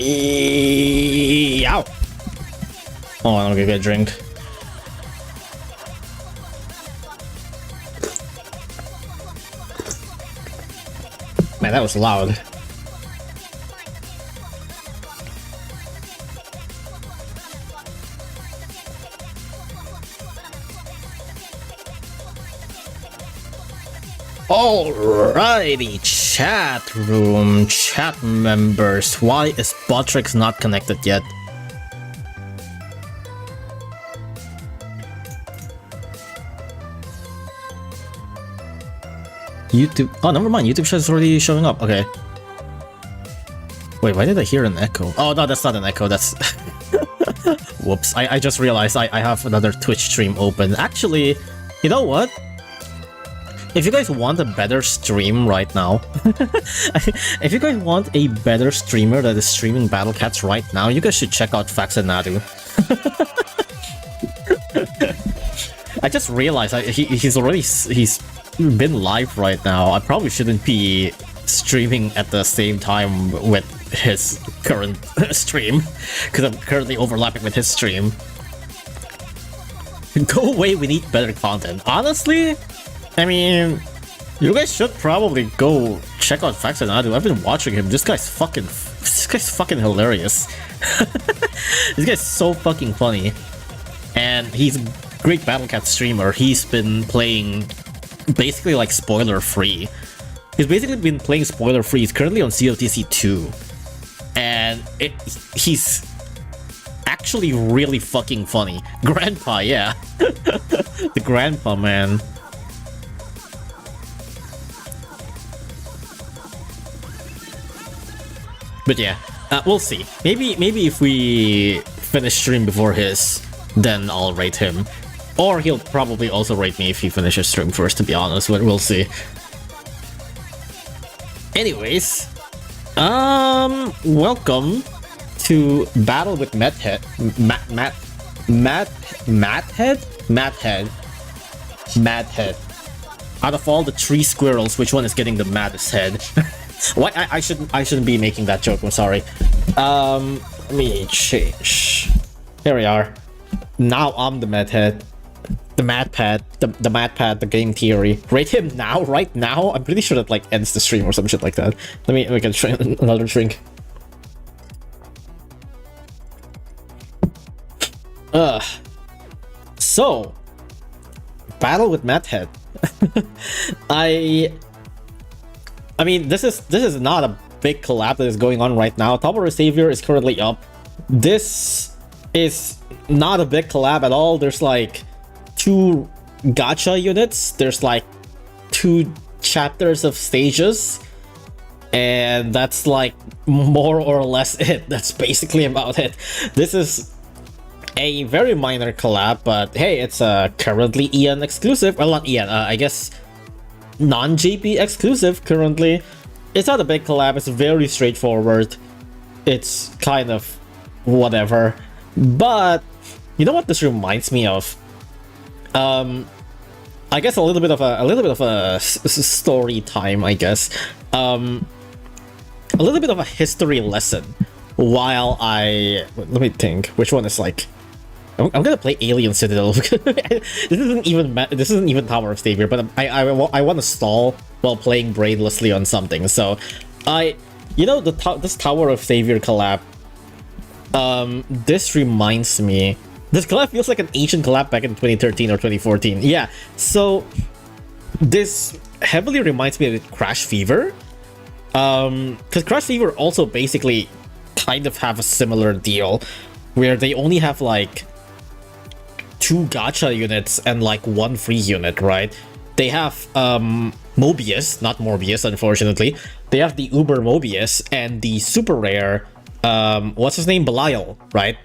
Ow! Oh, I'm gonna get a drink. Man, that was loud. Alrighty, chat room, chat members. Why is Botrix not connected yet? YouTube. Oh, never mind. YouTube chat is already showing up. Okay. Wait, why did I hear an echo? Oh, no, that's not an echo. That's. Whoops. I just realized I have another Twitch stream open. Actually, you know what? If you guys want a better stream right now, if you guys want a better streamer that is streaming Battle Cats right now, you guys should check out Faxanadu. I just realized he's been live right now. I probably shouldn't be streaming at the same time with his current stream, because I'm currently overlapping with his stream. Go away, we need better content. Honestly, I mean, you guys should probably go check out Faxanadu. I've been watching him. This guy's fucking hilarious. This guy's so fucking funny. And he's a great Battle Cat streamer. He's been playing basically like spoiler free. He's basically been playing spoiler free. He's currently on COTC 2. And he's actually really fucking funny. Grandpa, yeah. The grandpa, man. But yeah, we'll see. Maybe if we finish stream before his, then I'll rate him. Or he'll probably also rate me if he finishes stream first, to be honest, but we'll see. Anyways, welcome to Battle with Madhead. Madhead. Out of all the 3 squirrels, which one is getting the maddest head? Why I shouldn't be making that joke, I'm sorry. Let me change. Here we are. Now I'm the Madhead. The Madpad. The Madpad, the game theory. Rate him now, right now? I'm pretty sure that like ends the stream or some shit like that. Let me get another drink. So Battle with Madhead. I mean, this is not a big collab that is going on right now. Tower of Savior is currently up. This is not a big collab at all. There's like 2 gacha units. There's like 2 chapters of stages. And that's like more or less it. That's basically about it. This is a very minor collab, but hey, it's currently EN exclusive. Well, not EN, I guess non-JP exclusive currently. It's not a big collab, it's very straightforward. It's kind of whatever. But you know what this reminds me of? I guess a little bit of a story time, I guess. A little bit of a history lesson while let me think which one is like. I'm gonna play Alien Citadel. This isn't even Tower of Savior, but I want to stall while playing brainlessly on something. So this Tower of Savior collab. This reminds me. This collab feels like an ancient collab back in 2013 or 2014. Yeah. So this heavily reminds me of Crash Fever. Because Crash Fever also basically kind of have a similar deal, where they only have like 2 gacha units and like 1 free unit, right? They have Mobius, not Morbius, unfortunately. They have the Uber Mobius and the super rare, what's his name? Belial, right?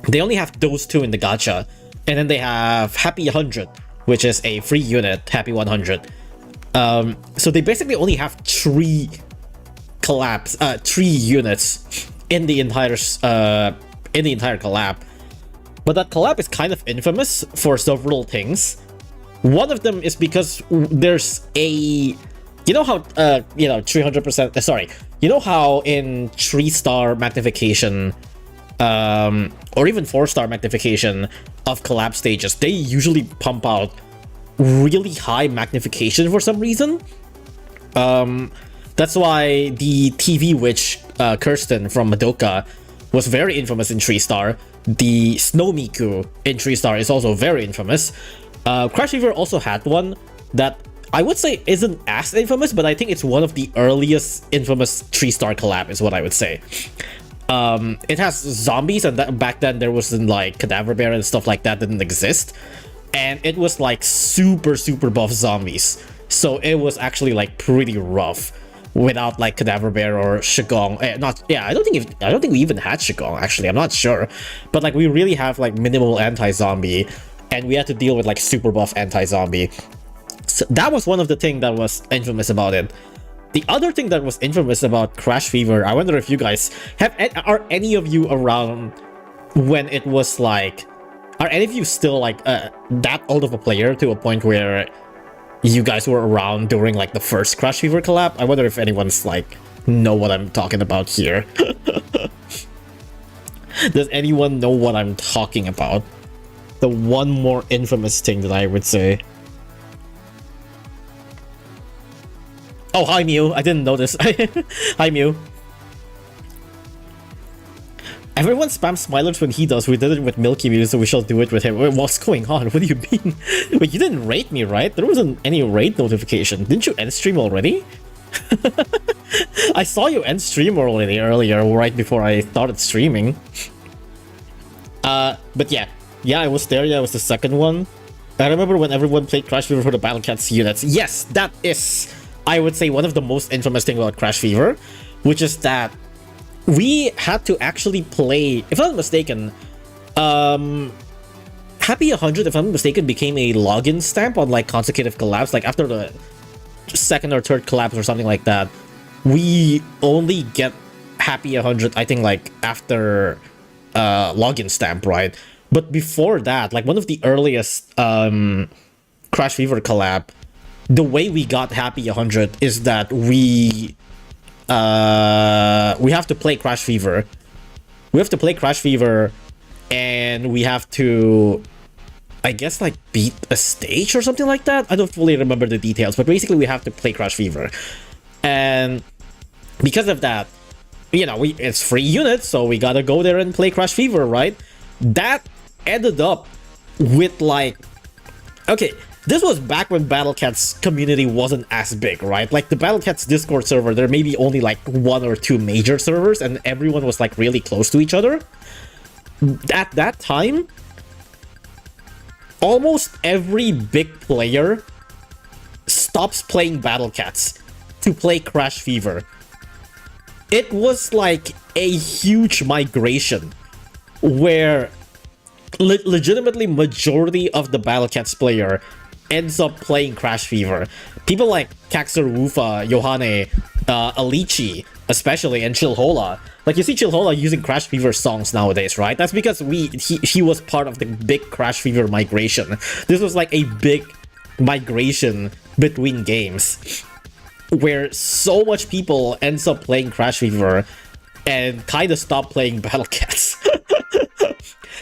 They only have those 2 in the gacha. And then they have Happy 100, which is a free unit, Happy 100. So they basically only have 3 collabs, 3 units in the entire collab. But that collab is kind of infamous for several things. One of them is because there's a, you know how 300%, sorry, You know how in 3-star magnification, or even 4-star magnification of collab stages, they usually pump out really high magnification for some reason? That's why the TV witch Kirsten from Madoka was very infamous in 3-star. The Snow Miku in 3-star is also very infamous. Crash Fever also had one that I would say isn't as infamous, but I think it's one of the earliest infamous 3-star collab is what I would say. It has zombies, and back then there wasn't like Cadaver Bear and stuff like that didn't exist. And it was like super buff zombies. So it was actually like pretty rough without like Cadaver Bear or Shigong. I don't think we even had Shigong actually. I'm not sure. But like we really have like minimal anti-zombie, and we had to deal with like super buff anti-zombie. So that was one of the things that was infamous about it. The other thing that was infamous about Crash Fever, I wonder if you guys are any of you around when it was like, are any of you still like that old of a player to a point where you guys were around during like the first Crash Fever collab? I wonder if anyone's like know what I'm talking about here. Does anyone know what I'm talking about? The one more infamous thing that I would say. Oh, hi Mew. I didn't notice. Hi Mew. Everyone spams smilers when he does. We did it with Milky Mew, so we shall do it with him. Wait, what's going on? What do you mean? Wait, you didn't rate me, right? There wasn't any raid notification. Didn't you end stream already? I saw you end stream already earlier, right before I started streaming. But yeah. Yeah, I was there. Yeah, it was the second one. I remember when everyone played Crash Fever for the Battle Cats units. Yes, that is, I would say, one of the most infamous things about Crash Fever, which is that we had to actually play, if I'm not mistaken, Happy 100, if I'm not mistaken, became a login stamp on like consecutive collabs, like after the second or third collabs or something like that. We only get Happy 100, I think, like after login stamp, right? But before that, like one of the earliest Crash Fever collab, the way we got Happy 100 is that we have to play Crash Fever. We have to play Crash Fever, and we have to, I guess, like beat a stage or something like that. I don't fully remember the details, but basically we have to play Crash Fever. And because of that, you know, it's free units, so we gotta go there and play Crash Fever, right? That ended up with like, okay, this was back when Battle Cats community wasn't as big, right? Like the Battle Cats Discord server, there may be only like 1 or 2 major servers, and everyone was like really close to each other. At that time, almost every big player stops playing Battle Cats to play Crash Fever. It was like a huge migration where legitimately majority of the Battle Cats player ends up playing Crash Fever. People like Kaxer Wufa, Yohane, Alichi, especially, and Chilhola. Like, you see Chilhola using Crash Fever songs nowadays, right? That's because he was part of the big Crash Fever migration. This was like a big migration between games, where so much people ends up playing Crash Fever and kind of stop playing Battle Cats.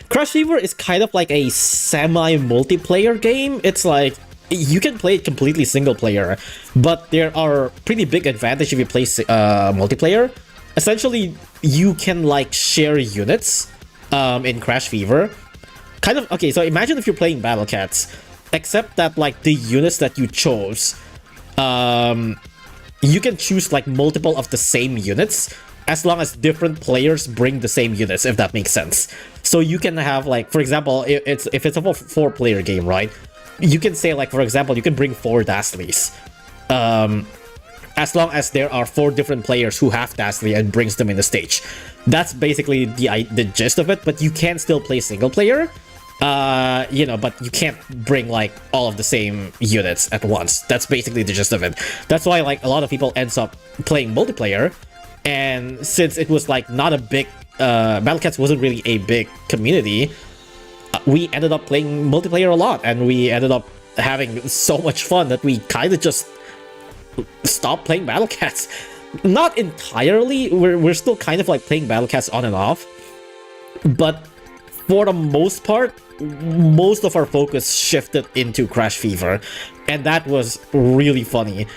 Crash Fever is kind of like a semi-multiplayer game. It's like, you can play it completely single player, but there are pretty big advantages if you play multiplayer. Essentially, you can like share units in Crash Fever. Kind of, okay, so imagine if you're playing Battle Cats, except that like the units that you chose, you can choose like multiple of the same units, as long as different players bring the same units, if that makes sense. So you can have, like, for example, if it's a 4-player game, right? You can say, like, for example, you can bring 4 Dasleys. As long as there are 4 different players who have Dashley and brings them in the stage. That's basically the gist of it, but you can still play single player. You know, but you can't bring like all of the same units at once. That's basically the gist of it. That's why like a lot of people ends up playing multiplayer. And since it was like not a big Battle Cats wasn't really a big community, we ended up playing multiplayer a lot, and we ended up having so much fun that we kind of just stopped playing Battle Cats. Not entirely. We're still kind of like playing Battle Cats on and off, but for the most part, most of our focus shifted into Crash Fever, and that was really funny.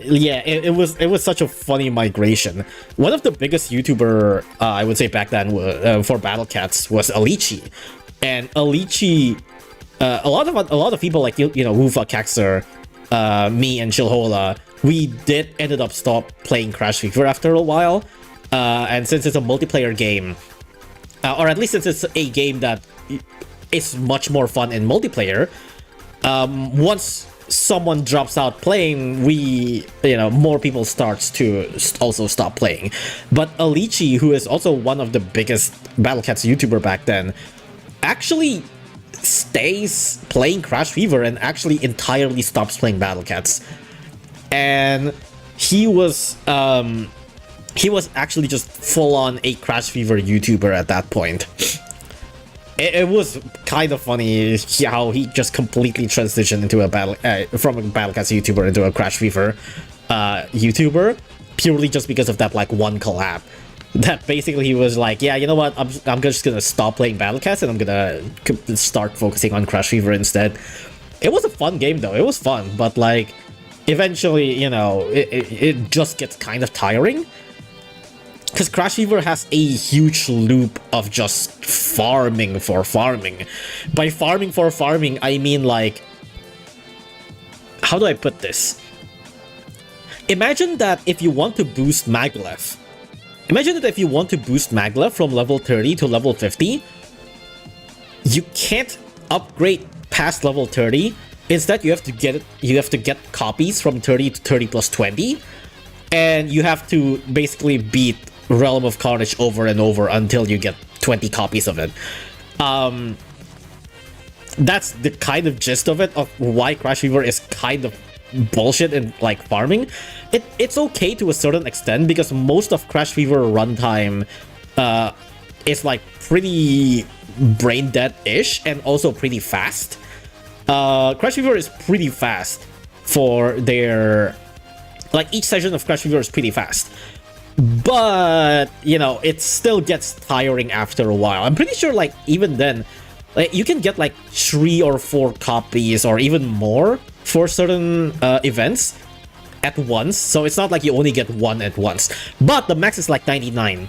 Yeah, it was such a funny migration. One of the biggest YouTuber I would say back then for Battle Cats was Alichi, and Alichi, a lot of people like you know Wufa, Kaxer, me and Chilhola, we ended up stop playing Crash Fever after a while, and since it's a multiplayer game, or at least since it's a game that is much more fun in multiplayer, once someone drops out playing, more people starts to also stop playing. But Alichi, who is also one of the biggest Battle Cats YouTuber back then, actually stays playing Crash Fever and actually entirely stops playing Battle Cats. And he was actually just full-on a Crash Fever YouTuber at that point. It was kind of funny how he just completely transitioned into from a Battle Cats YouTuber into a Crash Fever YouTuber, purely just because of that like one collab. That basically he was like, yeah, you know what, I'm just gonna stop playing Battle Cats and I'm gonna start focusing on Crash Fever instead. It was a fun game though, it was fun, but like eventually, you know, it just gets kind of tiring. Because Crash Fever has a huge loop of just farming for farming. By farming for farming, I mean like... How do I put this? Imagine that if you want to boost Maglev. Imagine that if you want to boost Maglev from level 30 to level 50, you can't upgrade past level 30. Instead, you have to get copies from 30 to 30 plus 20. And you have to basically beat Realm of Carnage over and over until you get 20 copies of it. That's the kind of gist of it, of why Crash Fever is kind of bullshit in like farming. It's okay to a certain extent because most of Crash Fever runtime is like pretty brain dead-ish and also pretty fast. Crash Fever is pretty fast for their... Like, each session of Crash Fever is pretty fast. But, you know, it still gets tiring after a while. I'm pretty sure, like, even then, like, you can get, like, 3 or 4 copies or even more for certain events at once. So it's not like you only get one at once. But the max is, like, 99.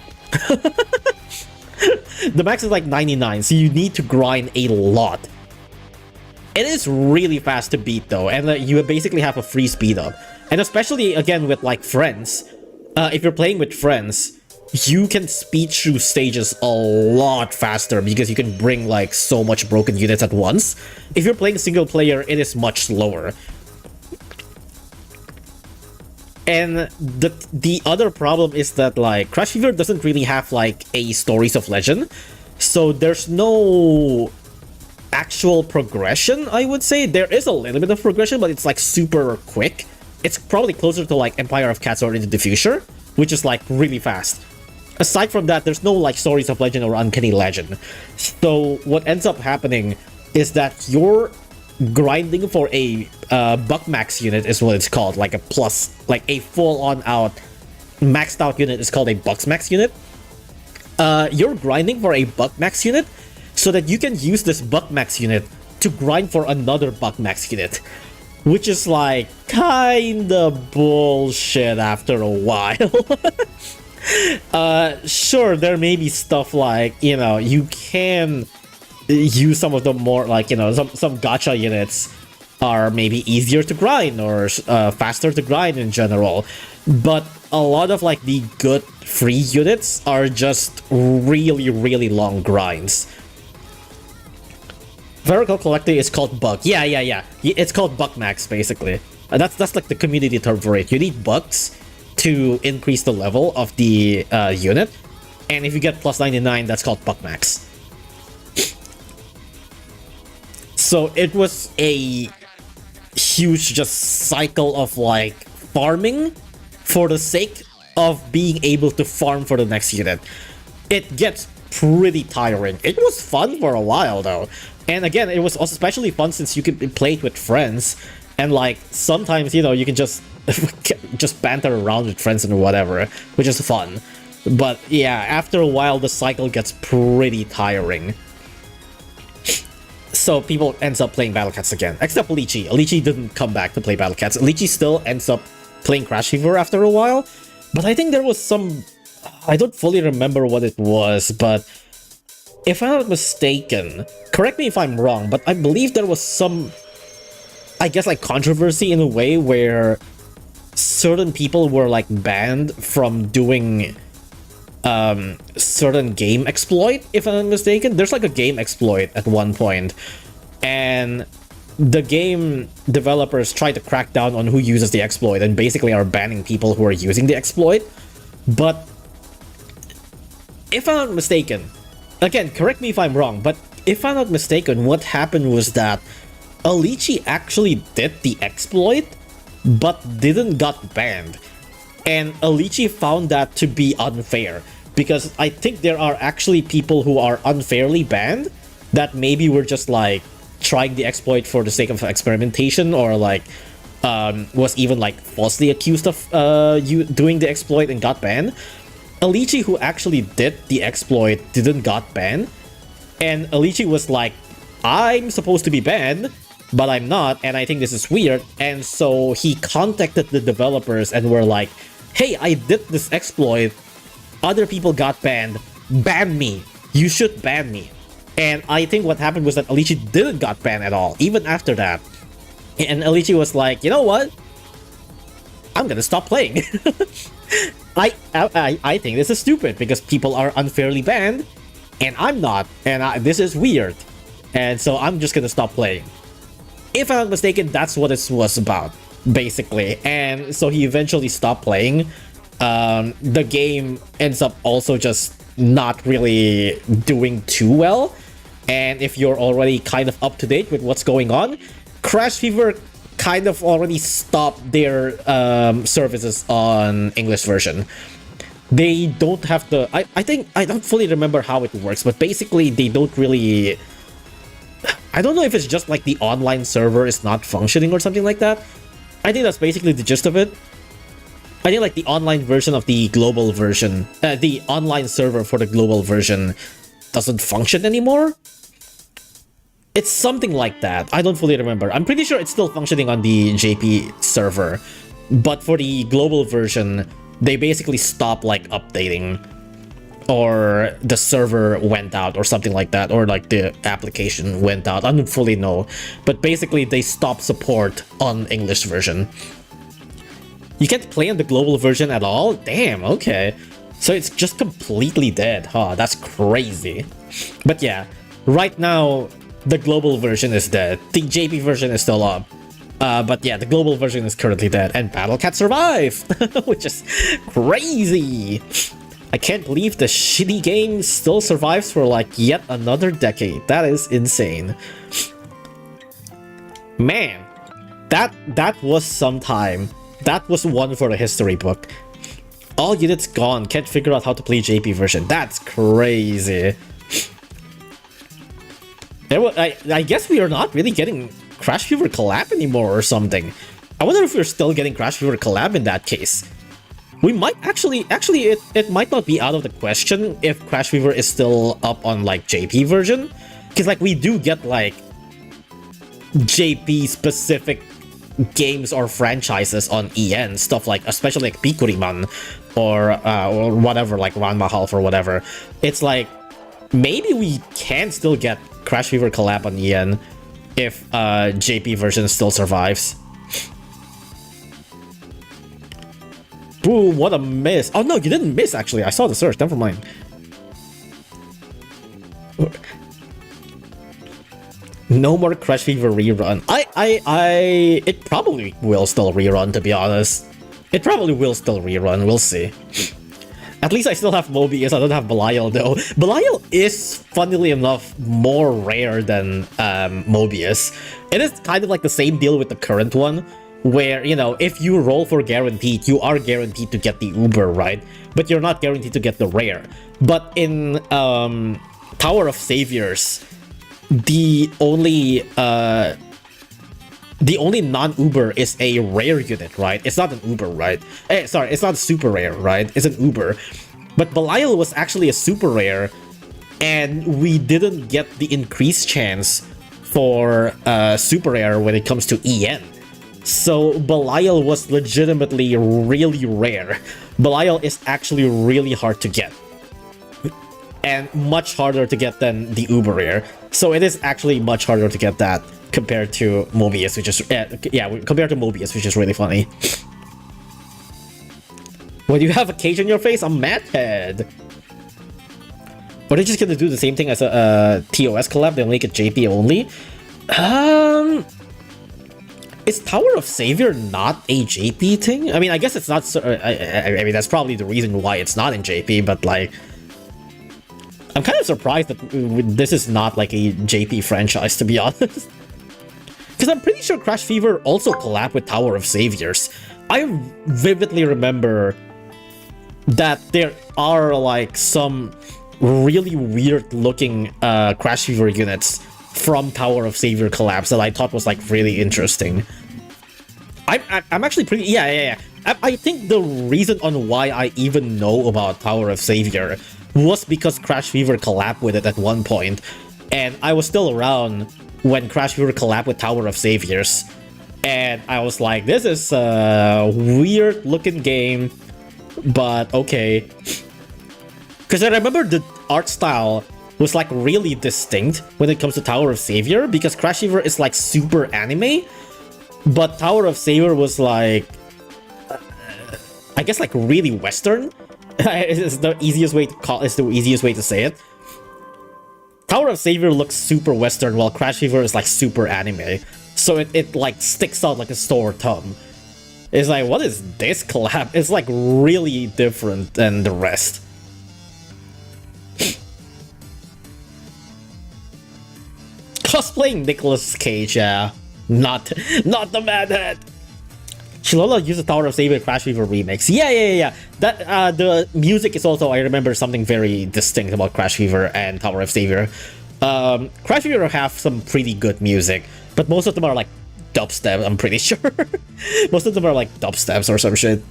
The max is, like, 99, so you need to grind a lot. It is really fast to beat, though, and you basically have a free speed up. And especially, again, with, like, friends... if you're playing with friends, you can speed through stages a lot faster because you can bring like so much broken units at once. If you're playing single player, it is much slower. And the other problem is that like Crash Fever doesn't really have like a Stories of Legend, so there's no actual progression. I would say there is a little bit of progression, but it's like super quick. It's probably closer to like Empire of Cats or Into the Future, which is like really fast. Aside from that, there's no like Stories of Legend or Uncanny Legend. So what ends up happening is that you're grinding for a buck max unit is what it's called, like a plus, like a full-on out maxed out unit is called a bucks max unit. You're grinding for a buck max unit so that you can use this buck max unit to grind for another buck max unit. Which is like kinda bullshit after a while. Sure, there may be stuff like, you know, you can use some of the more like, you know, some gacha units are maybe easier to grind or faster to grind in general. But a lot of like the good free units are just really, really long grinds. Vertical Collector is called Bug. Yeah. It's called Buck Max, basically. That's like the community term for it. You need bucks to increase the level of the unit. And if you get plus 99, that's called Buck Max. So it was a huge just cycle of like farming for the sake of being able to farm for the next unit. It gets pretty tiring. It was fun for a while though. And again, it was especially fun since you could play it with friends. And like, sometimes, you know, you can just just banter around with friends and whatever, which is fun. But yeah, after a while, the cycle gets pretty tiring. So people ends up playing Battle Cats again, except Lychee. Lychee didn't come back to play Battle Cats. Lychee still ends up playing Crash Fever after a while, but I think there was some... I don't fully remember what it was, but if I'm not mistaken, correct me if I'm wrong, but I believe there was some, I guess, like controversy in a way where certain people were like banned from doing certain game exploit, if I'm not mistaken. There's like a game exploit at one point, and the game developers try to crack down on who uses the exploit and basically are banning people who are using the exploit. But if I'm not mistaken, again, correct me if I'm wrong, but if I'm not mistaken, what happened was that Lychee actually did the exploit, but didn't got banned. And Lychee found that to be unfair, because I think there are actually people who are unfairly banned that maybe were just like trying the exploit for the sake of experimentation, or like was even like falsely accused of doing the exploit and got banned. Lychee, who actually did the exploit, didn't got banned, and Lychee was like, I'm supposed to be banned, but I'm not, and I think this is weird. And so he contacted the developers and were like, hey, I did this exploit, other people got banned, ban me, you should ban me. And I think what happened was that Lychee didn't got banned at all, even after that. And Lychee was like, you know what? I'm gonna stop playing. I think this is stupid because people are unfairly banned and I'm not, and this is weird. And so I'm just gonna stop playing. If I'm not mistaken, that's what it was about, basically. And so he eventually stopped playing. The game ends up also just not really doing too well. And if you're already kind of up to date with what's going on, Crash Fever kind of already stopped their services on English version. They don't have the... I think... I don't fully remember how it works, but basically they don't really... I don't know if it's just like the online server is not functioning or something like that. I think that's basically the gist of it. I think like the online version of the global version, the online server for the global version doesn't function anymore. It's something like that. I don't fully remember. I'm pretty sure it's still functioning on the JP server, but for the global version, they basically stopped like updating, or the server went out or something like that, or like the application went out. I don't fully know, but basically they stopped support on English version. You can't play on the global version at all? Damn, okay. So it's just completely dead, huh? That's crazy. But yeah, right now, the global version is dead. The JP version is still up. But yeah, the global version is currently dead, and Battle Cat survived, which is crazy. I can't believe the shitty game still survives for like yet another decade. That is insane. Man, that was some time. That was one for the history book. All units gone, can't figure out how to play JP version. That's crazy. I guess we are not really getting Crash Fever Collab anymore or something. I wonder if we're still getting Crash Fever Collab in that case. We might actually it might not be out of the question if Crash Fever is still up on like JP version, because like we do get like JP specific games or franchises on EN, stuff like, especially like Pikuriman or whatever, like Ranma Half or whatever. It's like maybe we can still get Crash Fever Collab on EN if JP version still survives. Boom, what a miss. Oh no, you didn't miss actually. I saw the search, never mind. No more Crash Fever rerun. It probably will still rerun, to be honest. It probably will still rerun, we'll see. At least I still have Mobius, I don't have Belial though. Belial is, funnily enough, more rare than Mobius. It is kind of like the same deal with the current one, where, you know, if you roll for guaranteed, you are guaranteed to get the Uber, right? But you're not guaranteed to get the rare. But in Tower of Saviors, the only the only non-Uber is a rare unit, right? It's not an Uber, right? Sorry, it's not super rare, right? It's an Uber. But Belial was actually a super rare, and we didn't get the increased chance for super rare when it comes to EN. So Belial was legitimately really rare. Belial is actually really hard to get, and much harder to get than the Uber rare. So it is actually much harder to get that compared to Mobius, which is compared to Mobius, which is really funny. When you have a cage on your face, I'm Madhead. Are they just gonna do the same thing as a TOS collab? They'll make it JP only. Is Tower of Savior not a JP thing? I mean, I guess it's not. I mean, that's probably the reason why it's not in JP. But like, I'm kind of surprised that this is not like a JP franchise, to be honest. Because I'm pretty sure Crash Fever also collabed with Tower of Saviors. I vividly remember that there are like some really weird looking Crash Fever units from Tower of Savior collabs that I thought was like really interesting. I'm actually pretty I think the reason on why I even know about Tower of Savior was because Crash Fever collabed with it at one point, and I was still around when Crash Fever collabed with Tower of Saviors, and I was like, this is a weird looking game, but okay. Because I remember the art style was like really distinct when it comes to Tower of Savior, because Crash Fever is like super anime, but Tower of Savior was like, I guess like really Western. It's the easiest way to call. It's the easiest way to say it. Tower of Savior looks super Western, while Crash Fever is like super anime. So it like sticks out like a sore thumb. It's like, what is this collab? It's like really different than the rest. Cosplaying Nicolas Cage, yeah. Not the Madhead. Shilola used the Tower of Savior Crash Fever remix. Yeah. That the music is also, I remember something very distinct about Crash Fever and Tower of Savior. Crash Fever have some pretty good music, but most of them are like dubstep, I'm pretty sure. Most of them are like dubsteps or some shit.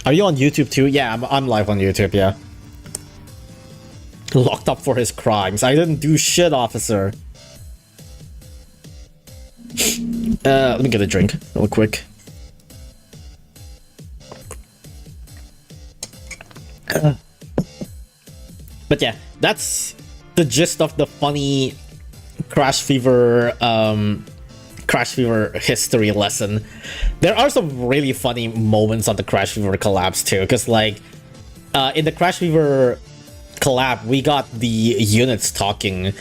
Are you on YouTube too? Yeah, I'm live on YouTube, yeah. Locked up for his crimes. I didn't do shit, officer. Let me get a drink real quick. But yeah, that's the gist of the funny Crash Fever history lesson. There are some really funny moments on the Crash Fever collabs too, because like in the Crash Fever collab we got the units talking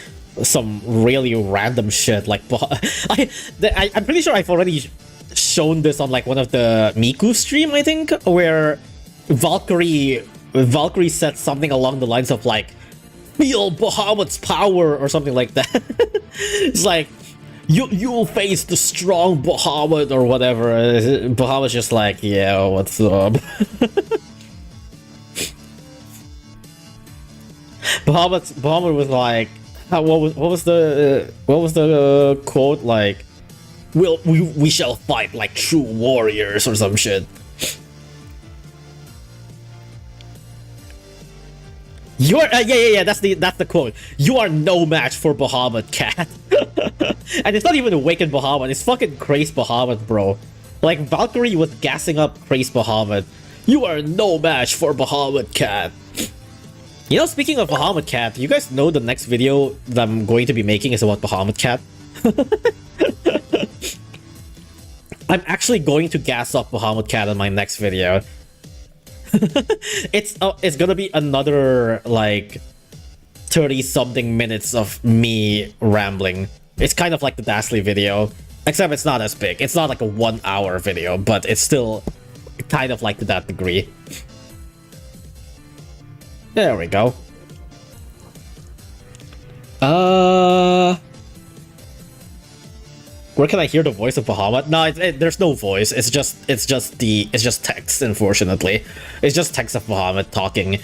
some really random shit, like I'm pretty sure I've already shown this on like one of the Miku stream, I think, where Valkyrie said something along the lines of like, feel Bahamut's power or something like that. It's like, you'll face the strong Bahamut or whatever. Bahamut's just like, yeah, what's up? Bahamut was like, what was the quote, like, we shall fight like true warriors or some shit. You're that's the quote. You are no match for Bahamut, Cat. And it's not even Awakened Bahamut, it's fucking Craze Bahamut, bro. Like, Valkyrie was gassing up Craze Bahamut. You are no match for Bahamut, Cat. You know, speaking of Bahamut Cat, you guys know the next video that I'm going to be making is about Bahamut Cat? I'm actually going to gas up Bahamut Cat in my next video. It's gonna be another like 30-something minutes of me rambling. It's kind of like the Dashley video, except it's not as big. It's not like a 1-hour video, but it's still kind of like to that degree. There we go. Where can I hear the voice of Bahamut? No, there's no voice. It's just text. Unfortunately, it's just text of Bahamut talking.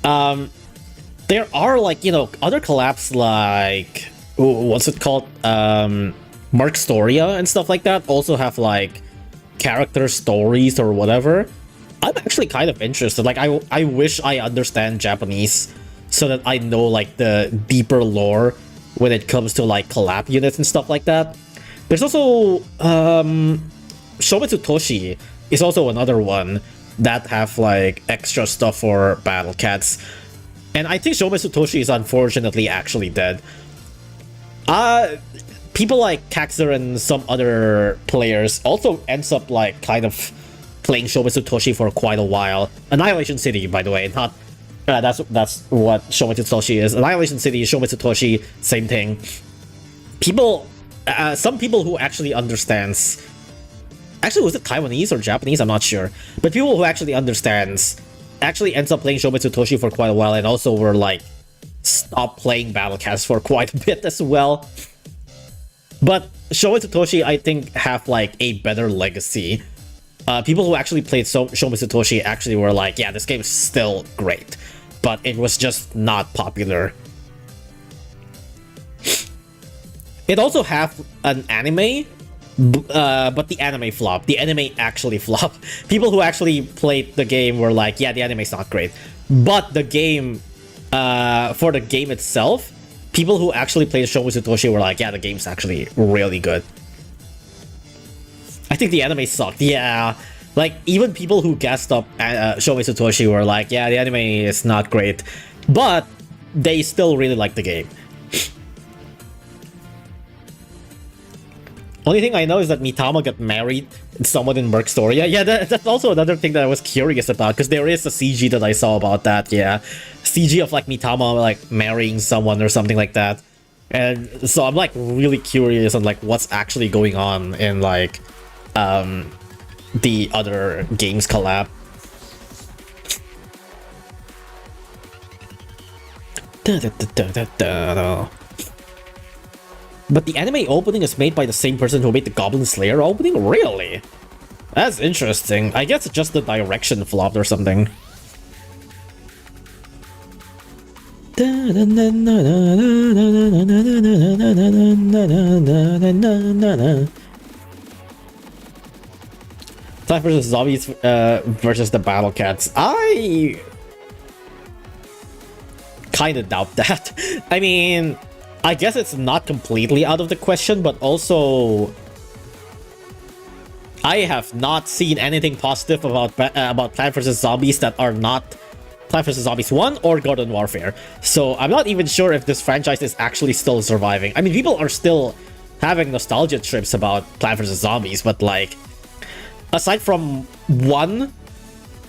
There are like other collabs like what's it called? Mark Storia and stuff like that also have like character stories or whatever. I'm actually kind of interested. Like I wish I understand Japanese so that I know like the deeper lore when it comes to like collab units and stuff like that. There's also Shometsu Toshi is also another one that have like extra stuff for Battle Cats. And I think Shometsu Toshi is unfortunately actually dead. People like Kaxer and some other players also ends up like kind of playing Shometsu Toshi for quite a while. Annihilation City, by the way, not that's what Shometsu Toshi is. Annihilation City, Shometsu Toshi, same thing. People, some people who actually understands. Actually, was it Taiwanese or Japanese? I'm not sure. But people who actually understands actually ends up playing Shometsu Toshi for quite a while, and also were like stopped playing Battlecast for quite a bit as well. But Shometsu Toshi, I think, have like a better legacy. People who actually played Shometsu Toshi actually were like, yeah, this game is still great, but it was just not popular. It also have an anime, but the anime flopped. The anime actually flopped. People who actually played the game were like, yeah, the anime's not great. But the game, for the game itself, people who actually played Shometsu Toshi were like, yeah, the game's actually really good. I think the anime sucked, yeah. Like, even people who gassed up Shometsu Toshi were like, yeah, the anime is not great. But they still really like the game. Only thing I know is that Mitama got married to someone in Merc Story. Yeah, that's also another thing that I was curious about, because there is a CG that I saw about that, yeah. CG of like Mitama like marrying someone or something like that. And so I'm like really curious on like what's actually going on in like the other games collab. But the anime opening is made by the same person who made the Goblin Slayer opening? Really? That's interesting. I guess it's just the direction flopped or something. Time versus Zombies versus the Battle Cats. I kind of doubt that. I mean, I guess it's not completely out of the question, but also I have not seen anything positive about Plant vs. Zombies that are not Plant vs. Zombies 1 or Garden Warfare. So I'm not even sure if this franchise is actually still surviving. I mean, people are still having nostalgia trips about Plant vs. Zombies, but like, aside from 1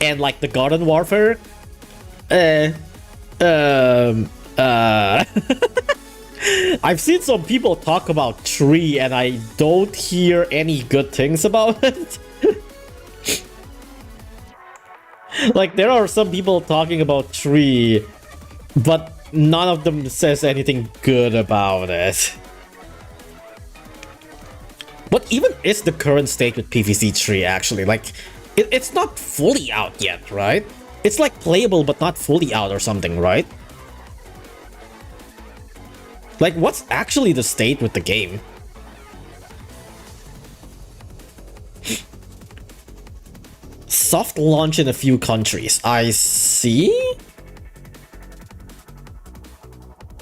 and like the Garden Warfare, I've seen some people talk about 3 and I don't hear any good things about it. Like, there are some people talking about 3, but none of them says anything good about it. What even is the current state with PvZ 3 actually? Like, it's not fully out yet, right? It's like playable but not fully out or something, right? Like, what's actually the state with the game? Soft launch in a few countries. I see.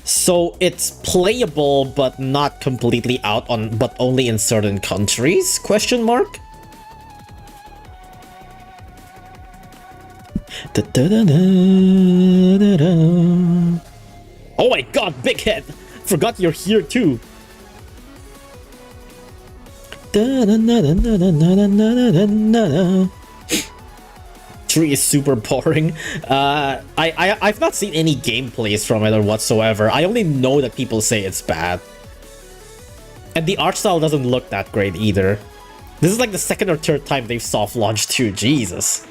So it's playable but not completely out on, but only in certain countries? Question mark. Oh my god, Big Head! Forgot you're here too. Tree is super boring. I've not seen any gameplays from it or whatsoever. I only know that people say it's bad. And the art style doesn't look that great either. This is like the second or third time they've soft launched too. Jesus.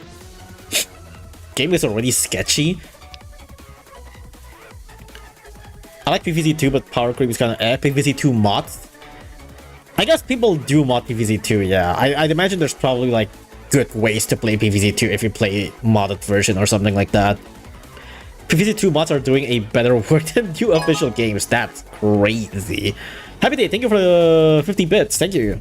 Game is already sketchy. I like PvZ 2, but Power Creep is kind of PvZ 2 mods. I guess people do mod PvZ2, yeah. I'd imagine there's probably like good ways to play PvZ2 if you play modded version or something like that. PvZ2 mods are doing a better work than new official games. That's crazy. Happy Day, thank you for the 50 bits. Thank you.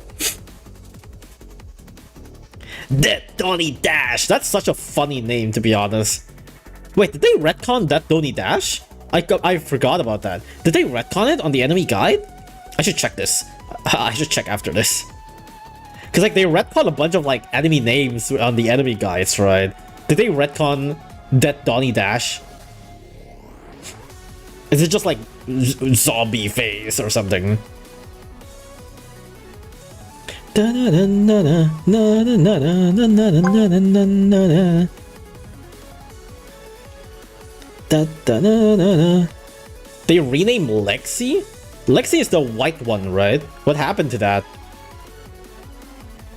Dead Donnie Dash. That's such a funny name, to be honest. Wait, did they retcon Dead Donnie Dash? I forgot about that. Did they retcon it on the enemy guide? I should check this. I should check after this. Because like they retcon a bunch of like enemy names on the enemy guides, right? Did they retcon Dead Donnie Dash? Is it just like zombie face or something? They renamed Lexi? Lexi is the white one, right? What happened to that?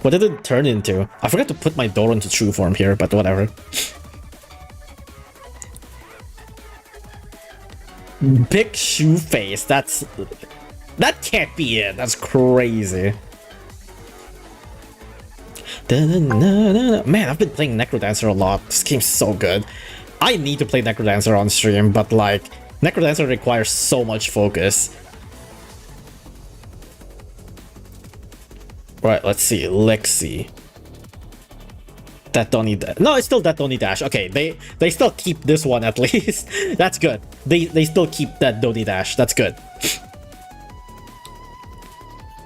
What did it turn into? I forgot to put my door into true form here, but whatever. Big shoe face. That can't be it. That's crazy. Man, I've been playing Necrodancer a lot. This game's so good. I need to play Necrodancer on stream, but like Necrodancer requires so much focus. Right, let's see. Lexi. That Donnie Dash. No, it's still that Donnie Dash. Okay, they still keep this one at least. That's good. They still keep that Donnie Dash. That's good.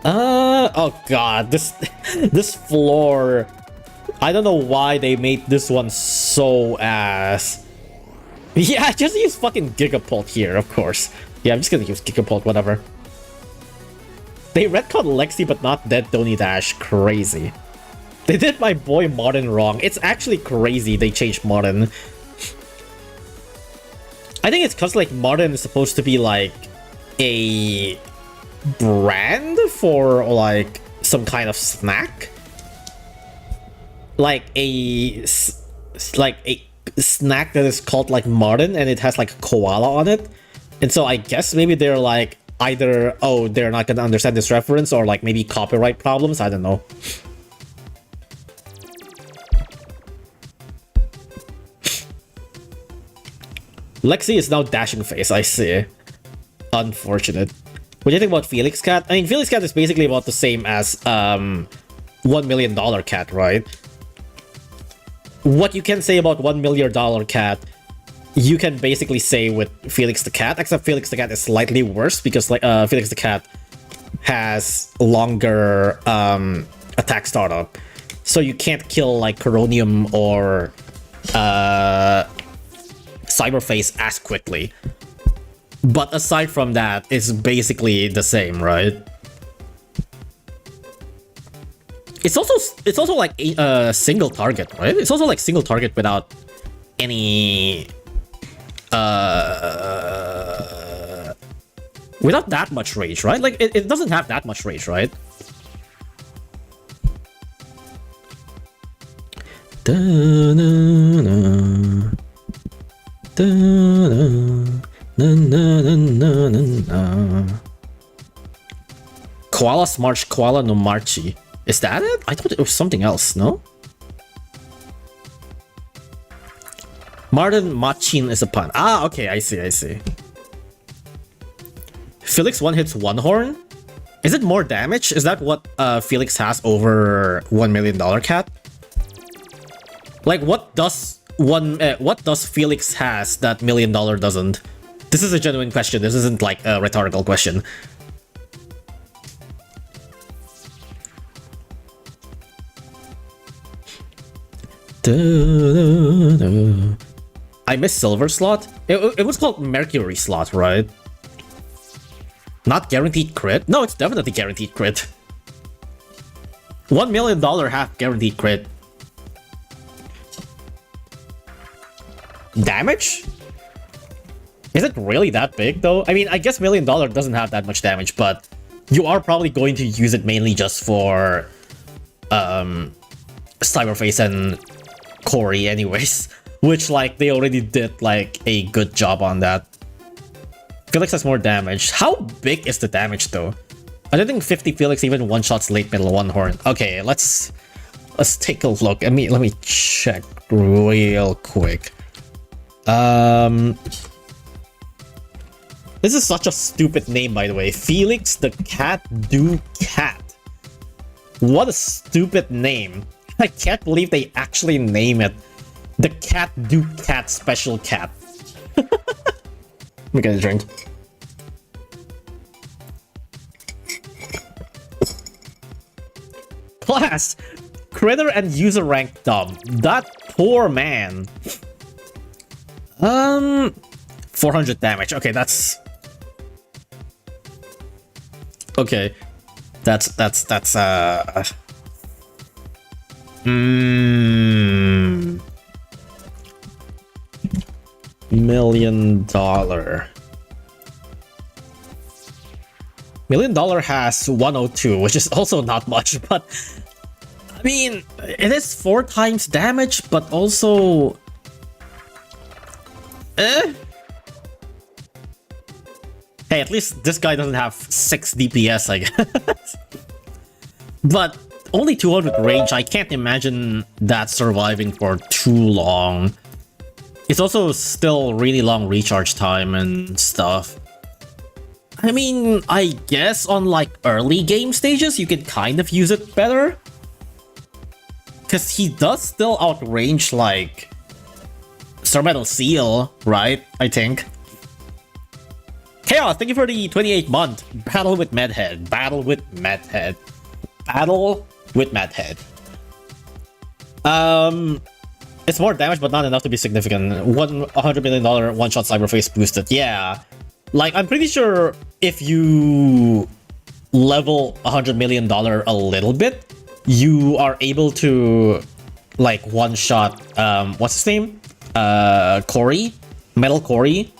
Oh god, this floor. I don't know why they made this one so ass. Yeah, just use fucking Gigapult here, of course. Yeah, I'm just gonna use Gigapult, whatever. They retconned Lexi but not Dead Donnie Dash. Crazy. They did my boy Martin wrong. It's actually crazy they changed Martin. I think it's cause like Martin is supposed to be like a brand for like some kind of snack. Like a snack that is called like Martin and it has like a koala on it. And so I guess maybe they're like either, oh, they're not gonna understand this reference, or like maybe copyright problems, I don't know. Lexi is now dashing face, I see. Unfortunate. What do you think about Felix Cat? I mean, Felix Cat is basically about the same as $1 Million Cat, right? What you can say about $1 Million Cat, you can basically say with Felix the Cat, except Felix the Cat is slightly worse because like Felix the Cat has longer attack startup, so you can't kill like Coronium or Cyberface as quickly. But aside from that, it's basically the same, right? It's also like a single target, right? It's also like single target without any without that much rage, right? Like it doesn't have that much rage, right? Koala Smarch, Koala no Marchi. Is that it? I thought it was something else, no? Martin Machin is a pun. Ah, okay, I see. Felix one hits one horn? Is it more damage? Is that what Felix has over $1 Million Cat? Like, what does Felix has that $1 Million doesn't? This is a genuine question. This isn't like a rhetorical question. I miss Silver Slot. It was called Mercury Slot, right? Not guaranteed crit? No, it's definitely guaranteed crit. $1 Million half guaranteed crit. Damage? Is it really that big though? I mean, I guess $1 Million doesn't have that much damage, but you are probably going to use it mainly just for Cyberface and Corey anyways, which like they already did like a good job on that. Felix has more damage. How big is the damage though? I don't think 50 Felix even one-shots late middle one horn. Okay, let's take a look. Let me check real quick. This is such a stupid name, by the way. Felix the Cat do Cat. What a stupid name. I can't believe they actually name it the Cat do Cat Special Cat. Let me get a drink. Class, critter and user rank dumb. That poor man. 400 damage. Okay, that's okay. That's $1 million. $1 million has 102, which is also not much, but I mean, it is 4 times damage, but also Hey, at least this guy doesn't have 6 DPS, I guess. But only 200 range, I can't imagine that surviving for too long. It's also still really long recharge time and stuff. I mean, I guess on like early game stages, you can kind of use it better. Because he does still outrange like Star Metal Seal, right? I think. Chaos, thank you for the 28th month. Battle with Madhead. Battle with Madhead. Battle with Madhead. It's more damage, but not enough to be significant. $100 million one-shot cyberface boosted. Yeah. Like, I'm pretty sure if you level $100 million a little bit, you are able to, like, one-shot, what's his name? Corey? Metal Corey?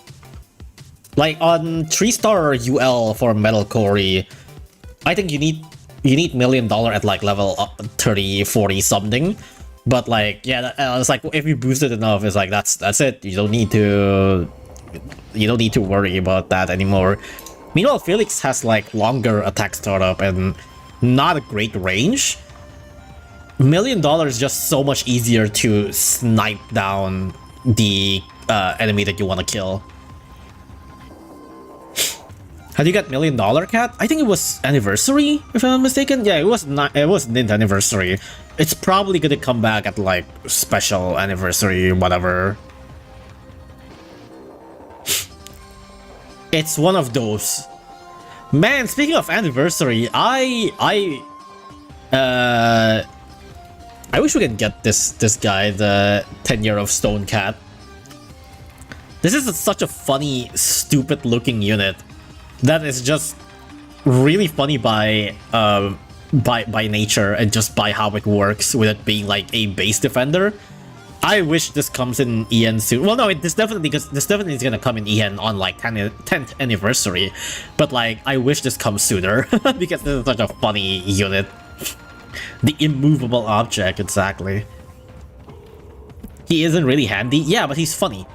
Like, on 3-star UL for Metal Corey, I think you need $1 million at, like, level 30, 40 something. But, like, yeah, it's like, if you boost it enough, it's like, that's it. You don't need to worry about that anymore. Meanwhile, Felix has, like, longer attack startup and not a great range. $1 million is just so much easier to snipe down the enemy that you want to kill. How do you get $1 million, Cat? I think it was anniversary, if I'm not mistaken. Yeah, it was Nint anniversary. It's probably gonna come back at like special anniversary, whatever. It's one of those. Man, speaking of anniversary, I wish we could get this guy, the 10-year of Stone Cat. This is such a funny, stupid looking unit that is just really funny by nature and just by how it works with it being like a base defender. I wish this comes in EN soon. Well, no, this definitely is gonna come in EN on like 10th anniversary. But like, I wish this comes sooner because this is such a funny unit. The immovable object, exactly. He isn't really handy, yeah, but he's funny.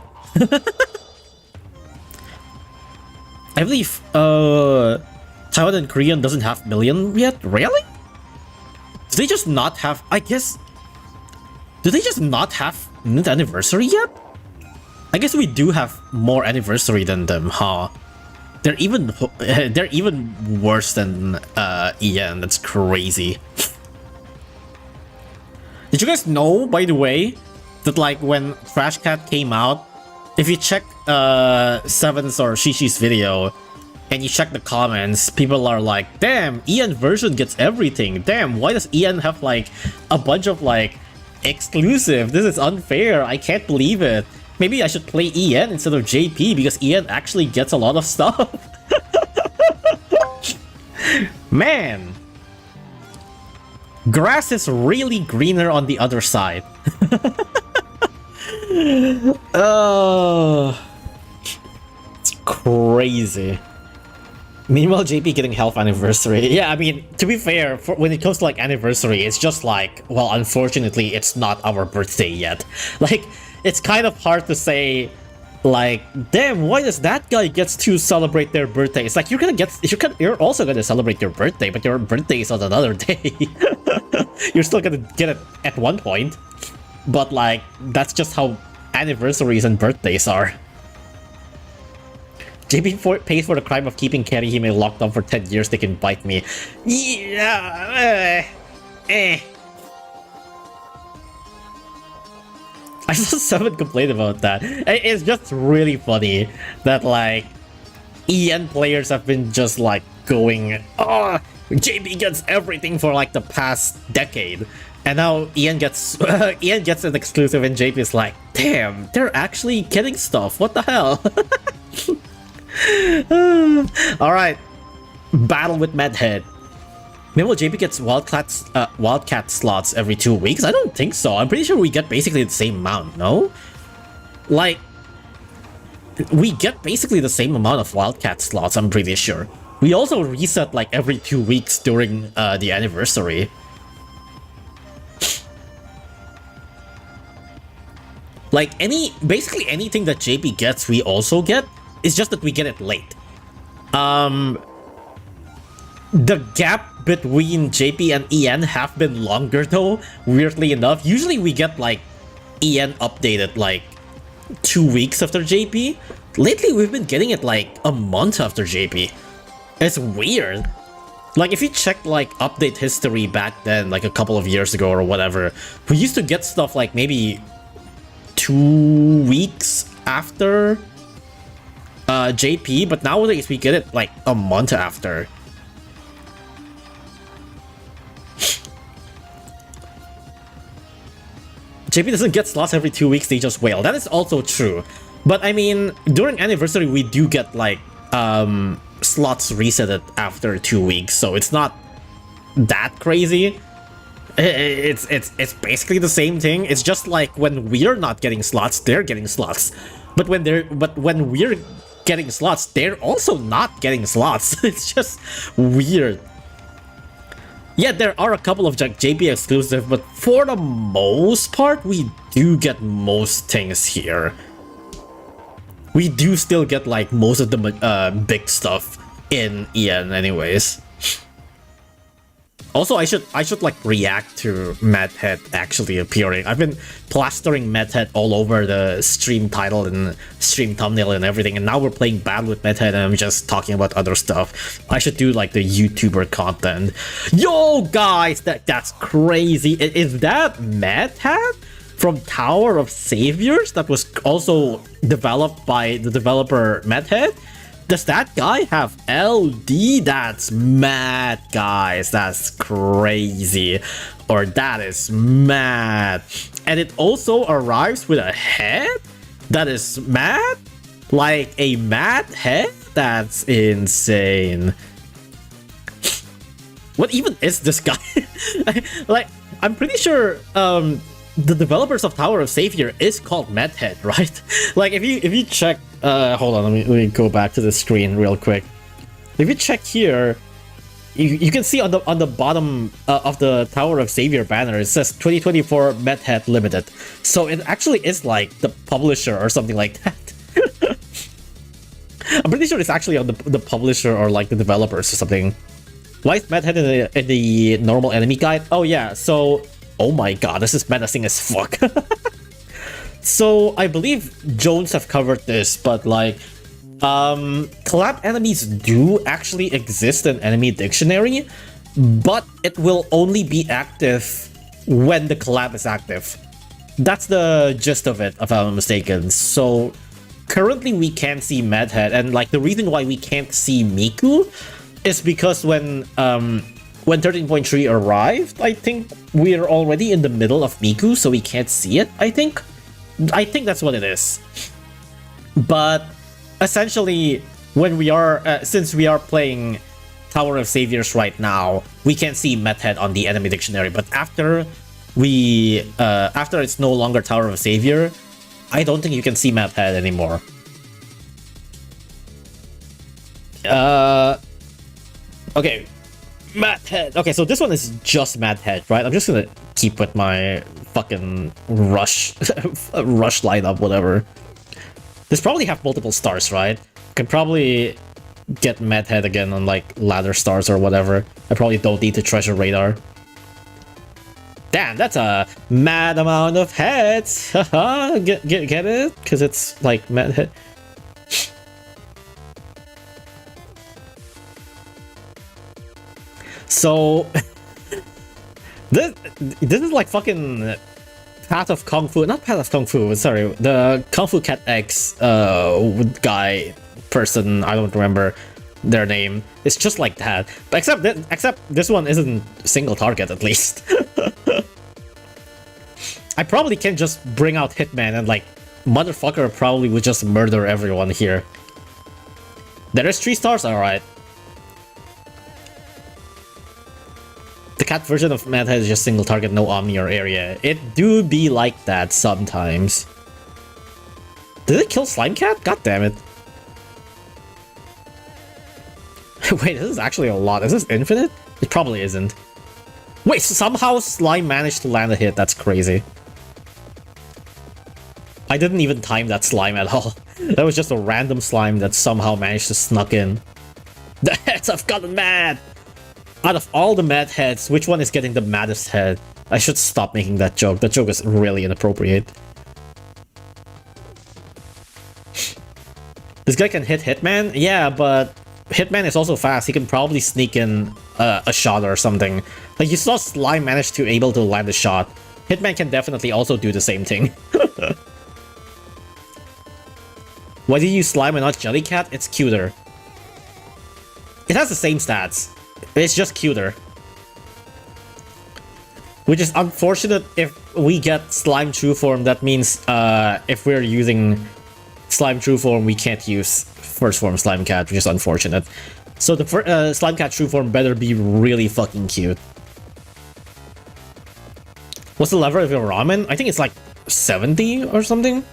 I believe Taiwan and Korean doesn't have million yet. Really? Do they just not have? I guess. Do they just not have anniversary yet? I guess we do have more anniversary than them, huh? They're even worse than EN. That's crazy. Did you guys know, by the way, that like when Trash Cat came out, if you check Seven's or Shishi's video and you check the comments, people are like, damn, EN version gets everything. Damn, why does EN have like a bunch of like exclusive? This is unfair. I can't believe it. Maybe I should play EN instead of JP because EN actually gets a lot of stuff. Man, grass is really greener on the other side. Oh, it's crazy. Meanwhile, JP getting health anniversary. Yeah, I mean, to be fair, when it comes to like anniversary, it's just like, well, unfortunately, it's not our birthday yet. Like, it's kind of hard to say Like, damn, why does that guy gets to celebrate their birthday? It's like you're also gonna celebrate your birthday, but your birthday is on another day. You're still gonna get it at one point, but like that's just how anniversaries and birthdays are. JP pays for the crime of keeping Kerihime locked up for 10 years. They can bite me. Yeah. I saw someone complain about that. It's just really funny that like EN players have been just like going, oh, JP gets everything for like the past decade, and now Ian gets Ian gets an exclusive, and JP is like, damn, they're actually getting stuff. What the hell? All right, battle with Madhead. Maybe JP gets Wildcat slots every 2 weeks? I don't think so. I'm pretty sure we get basically the same amount, no? Like, we get basically the same amount of Wildcat slots, I'm pretty sure. We also reset like every 2 weeks during the anniversary. Like, basically anything that JP gets, we also get. It's just that we get it late. The gap between JP and EN have been longer though, weirdly enough. Usually we get like EN updated like 2 weeks after JP. Lately we've been getting it like a month after JP. It's weird. Like if you check like update history back then, like a couple of years ago or whatever, we used to get stuff like maybe 2 weeks after JP, but nowadays we get it like a month after. JP doesn't get slots every 2 weeks, they just wail. That is also true. But I mean, during anniversary, we do get like slots resetted after 2 weeks, so it's not that crazy. It's basically the same thing. It's just like when we're not getting slots, they're getting slots. But when we're getting slots, they're also not getting slots. It's just weird. Yeah, there are a couple of JP exclusive, but for the most part, we do get most things here. We do still get like most of the big stuff in EN anyways. Also, I should like react to Madhead actually appearing. I've been plastering Madhead all over the stream title and stream thumbnail and everything, and now we're playing Battle with Madhead and I'm just talking about other stuff. I should do like the YouTuber content. Yo guys, that's crazy. Is that Madhead from Tower of Saviors that was also developed by the developer Madhead? Does that guy have LD? That's mad, guys. That's crazy. Or that is mad. And it also arrives with a head that is mad? Like a mad head? That's insane. What even is this guy? Like, I'm pretty sure the developers of Tower of Savior is called Madhead, right? Like if you check, hold on, let me go back to the screen real quick. If you check here, you can see on the bottom of the Tower of Savior banner, it says 2024 Madhead Limited. So it actually is like the publisher or something like that. I'm pretty sure it's actually on the publisher or like the developers or something. Why is Madhead in the normal enemy guide? Oh yeah, so oh my god, this is menacing as fuck. So I believe Jones have covered this, but like collab enemies do actually exist in enemy dictionary, but it will only be active when the collab is active. That's the gist of it, if I'm not mistaken. So currently we can't see Madhead, and like the reason why we can't see Miku is because when 13.3 arrived, I think we're already in the middle of Miku, so we can't see it, I think that's what it is. But essentially, when we are since we are playing Tower of Saviors right now, we can see Madhead on the enemy dictionary. But after it's no longer Tower of Savior, I don't think you can see Madhead anymore. Okay, Madhead. Okay, so this one is just Madhead, right? I'm just gonna keep with my fucking rush lineup, whatever. This probably have multiple stars, right? Can probably get Madhead again on like ladder stars or whatever. I probably don't need to treasure radar. Damn, that's a mad amount of heads. Haha, get it? Because it's like Madhead. So this is like fucking Path of Kung Fu, not Path of Kung Fu, sorry, the Kung Fu Cat X guy, person, I don't remember their name. It's just like that, but except this one isn't single target at least. I probably can just bring out Hitman and like motherfucker probably would just murder everyone here. There is 3 stars, alright. The cat version of Madhead is just single target, no Omni or area. It do be like that sometimes. Did it kill Slime Cat? God damn it. Wait, this is actually a lot. Is this infinite? It probably isn't. Wait, so somehow Slime managed to land a hit. That's crazy. I didn't even time that slime at all. That was just a random slime that somehow managed to snuck in. The heads have gotten mad! Out of all the mad heads, which one is getting the maddest head? I should stop making that joke. That joke is really inappropriate. This guy can hit Hitman? Yeah, but Hitman is also fast. He can probably sneak in a shot or something. Like, you saw Slime manage to able to land a shot. Hitman can definitely also do the same thing. Why do you use Slime and not Jellycat? It's cuter. It has the same stats. It's just cuter. Which is unfortunate if we get Slime True Form. That means if we're using Slime True Form, we can't use First Form Slime Cat, which is unfortunate. So the Slime Cat True Form better be really fucking cute. What's the level of your ramen? I think it's like 70 or something.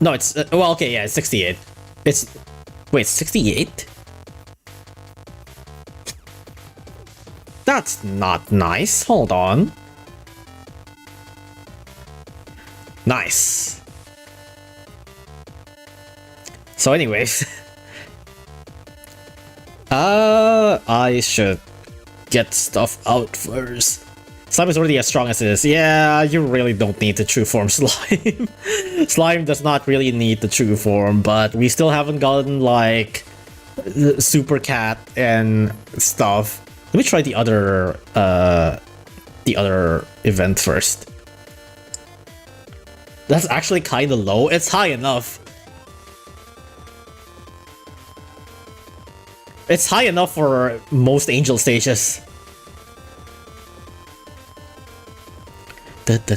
No, it's well, okay, yeah, it's 68. It's wait, 68? That's not nice. Hold on. Nice. So anyways, I should get stuff out first. Slime is already as strong as it is. Yeah, you really don't need the true form Slime. Slime does not really need the true form, but we still haven't gotten like Super Cat and stuff. Let me try the other event first. That's actually kind of low. It's high enough. It's high enough for most angel stages. Slime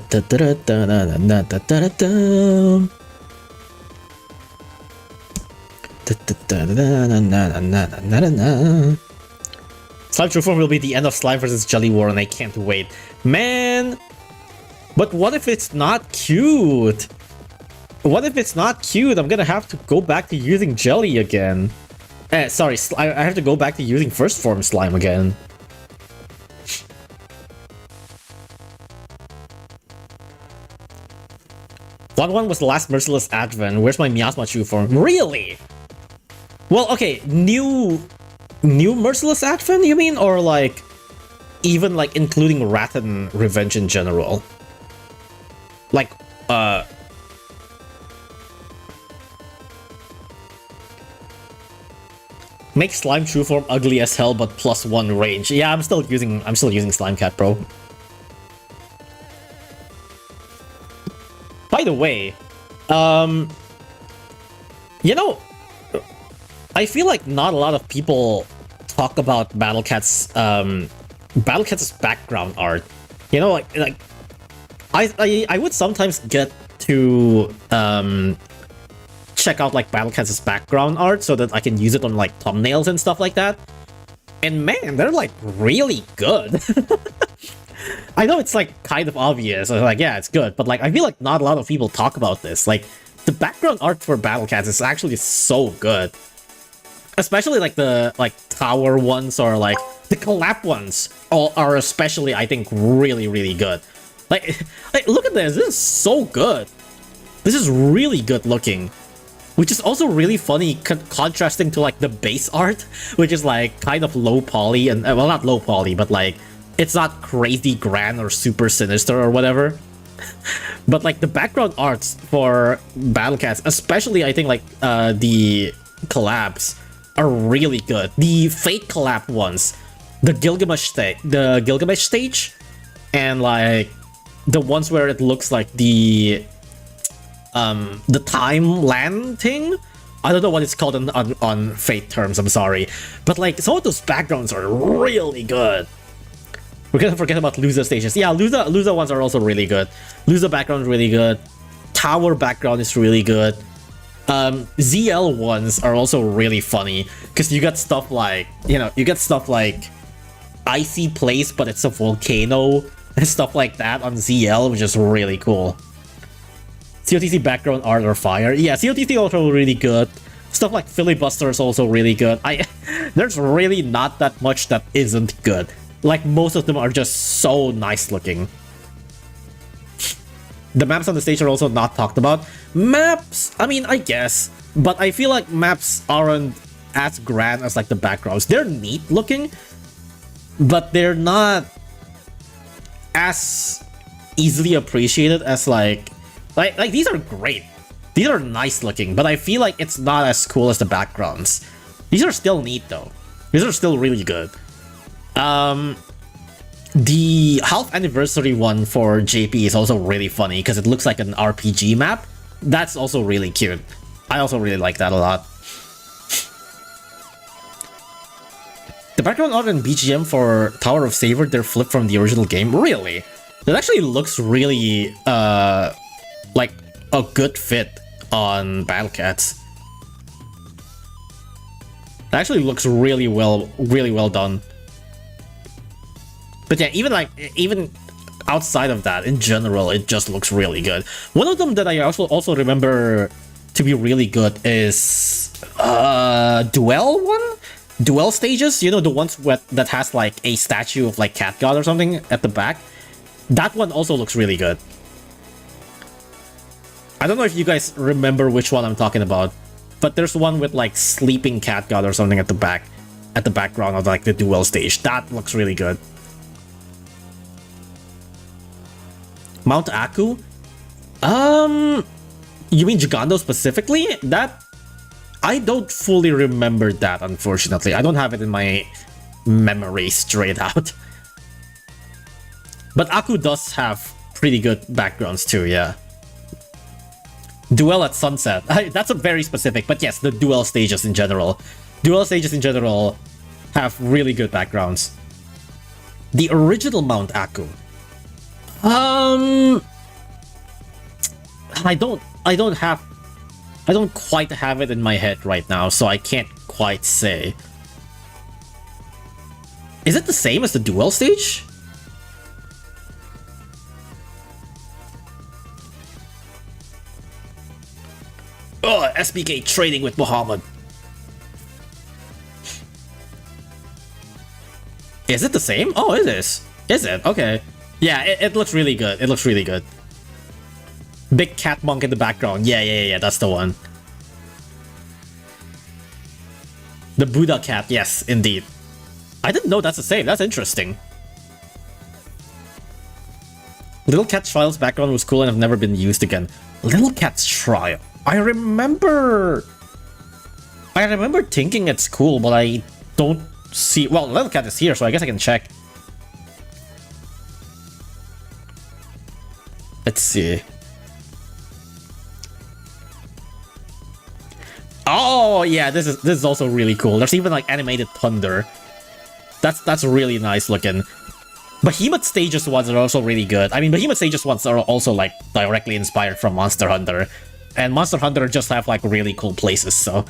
True Form will be the end of Slime vs. Jelly War, and I can't wait. Man! But what if it's not cute? What if it's not cute? I'm gonna have to go back to using Jelly again. Sorry, I have to go back to using First Form Slime again. One was the last Merciless Advent. Where's my Miasma True Form? Really? Well, okay, new Merciless Advent, you mean? Or like, even like including Wrath and Revenge in general? Like, make Slime True Form ugly as hell, but +1 range. Yeah, I'm still using Slime Cat, bro. By the way, you know, I feel like not a lot of people talk about Battle Cat's background art. You know, like I would sometimes get to check out like Battle Cat's background art so that I can use it on like thumbnails and stuff like that. And man, they're like really good. I know it's like kind of obvious. Like, yeah, it's good, but like I feel like not a lot of people talk about this. Like the background art for Battle Cats is actually so good. Especially like the tower ones or like the collab ones are especially, I think, really, really good. Like, look at this. This is so good. This is really good looking. Which is also really funny, contrasting to like the base art, which is like kind of low poly and well, not low poly, but like it's not crazy grand or super sinister or whatever. But like the background arts for Battle Cats, especially I think like the collabs are really good. The Fate collab ones, the Gilgamesh stage, and like the ones where it looks like the time land thing. I don't know what it's called on Fate terms, I'm sorry. But like some of those backgrounds are really good. We're gonna forget about Luza stages. Yeah, Luza ones are also really good. Luza background is really good. Tower background is really good. ZL ones are also really funny because you got stuff like, you get stuff like icy place, but it's a volcano and stuff like that on ZL, which is really cool. COTC background art or fire. Yeah, COTC also really good. Stuff like Filibuster is also really good. There's really not that much that isn't good. Like, most of them are just so nice looking. The maps on the stage are also not talked about. Maps, I mean, I guess. But I feel like maps aren't as grand as like the backgrounds. They're neat looking, but they're not as easily appreciated as like these are great. These are nice looking, but I feel like it's not as cool as the backgrounds. These are still neat though. These are still really good. The half anniversary one for JP is also really funny because it looks like an RPG map. That's also really cute. I also really like that a lot. The background art and BGM for Tower of Savior, they're flipped from the original game. Really? It actually looks really like a good fit on Battle Cats. It actually looks really well done. But yeah, even outside of that, in general, it just looks really good. One of them that I also remember to be really good is Duel stages. You know, the ones that has like a statue of like Cat God or something at the back. That one also looks really good. I don't know if you guys remember which one I'm talking about, but there's one with like sleeping Cat God or something at the background of like the Duel stage. That looks really good. Mount Aku? You mean Gigando specifically? That... I don't fully remember that, unfortunately. I don't have it in my memory straight out. But Aku does have pretty good backgrounds too, yeah. Duel at Sunset. That's a very specific, but yes, the Duel stages in general. Duel stages in general have really good backgrounds. The original Mount Aku. I don't quite have it in my head right now, so I can't quite say. Is it the same as the Duel stage? Oh, SBK trading with Muhammad. Is it the same? Oh, it is. Is it? Okay. Yeah, it looks really good. It looks really good. Big cat monk in the background. Yeah, that's the one. The Buddha cat, yes, indeed. I didn't know that's the same. That's interesting. Little Cat's Trial's background was cool and have never been used again. Little Cat's Trial. I remember thinking it's cool, but I don't see... Well, Little Cat is here, so I guess I can check. Let's see. Oh yeah, this is also really cool. There's even like animated thunder. That's really nice looking. Behemoth Stages ones are also really good. I mean, Behemoth Stages ones are also like directly inspired from Monster Hunter, and Monster Hunter just have like really cool places. So,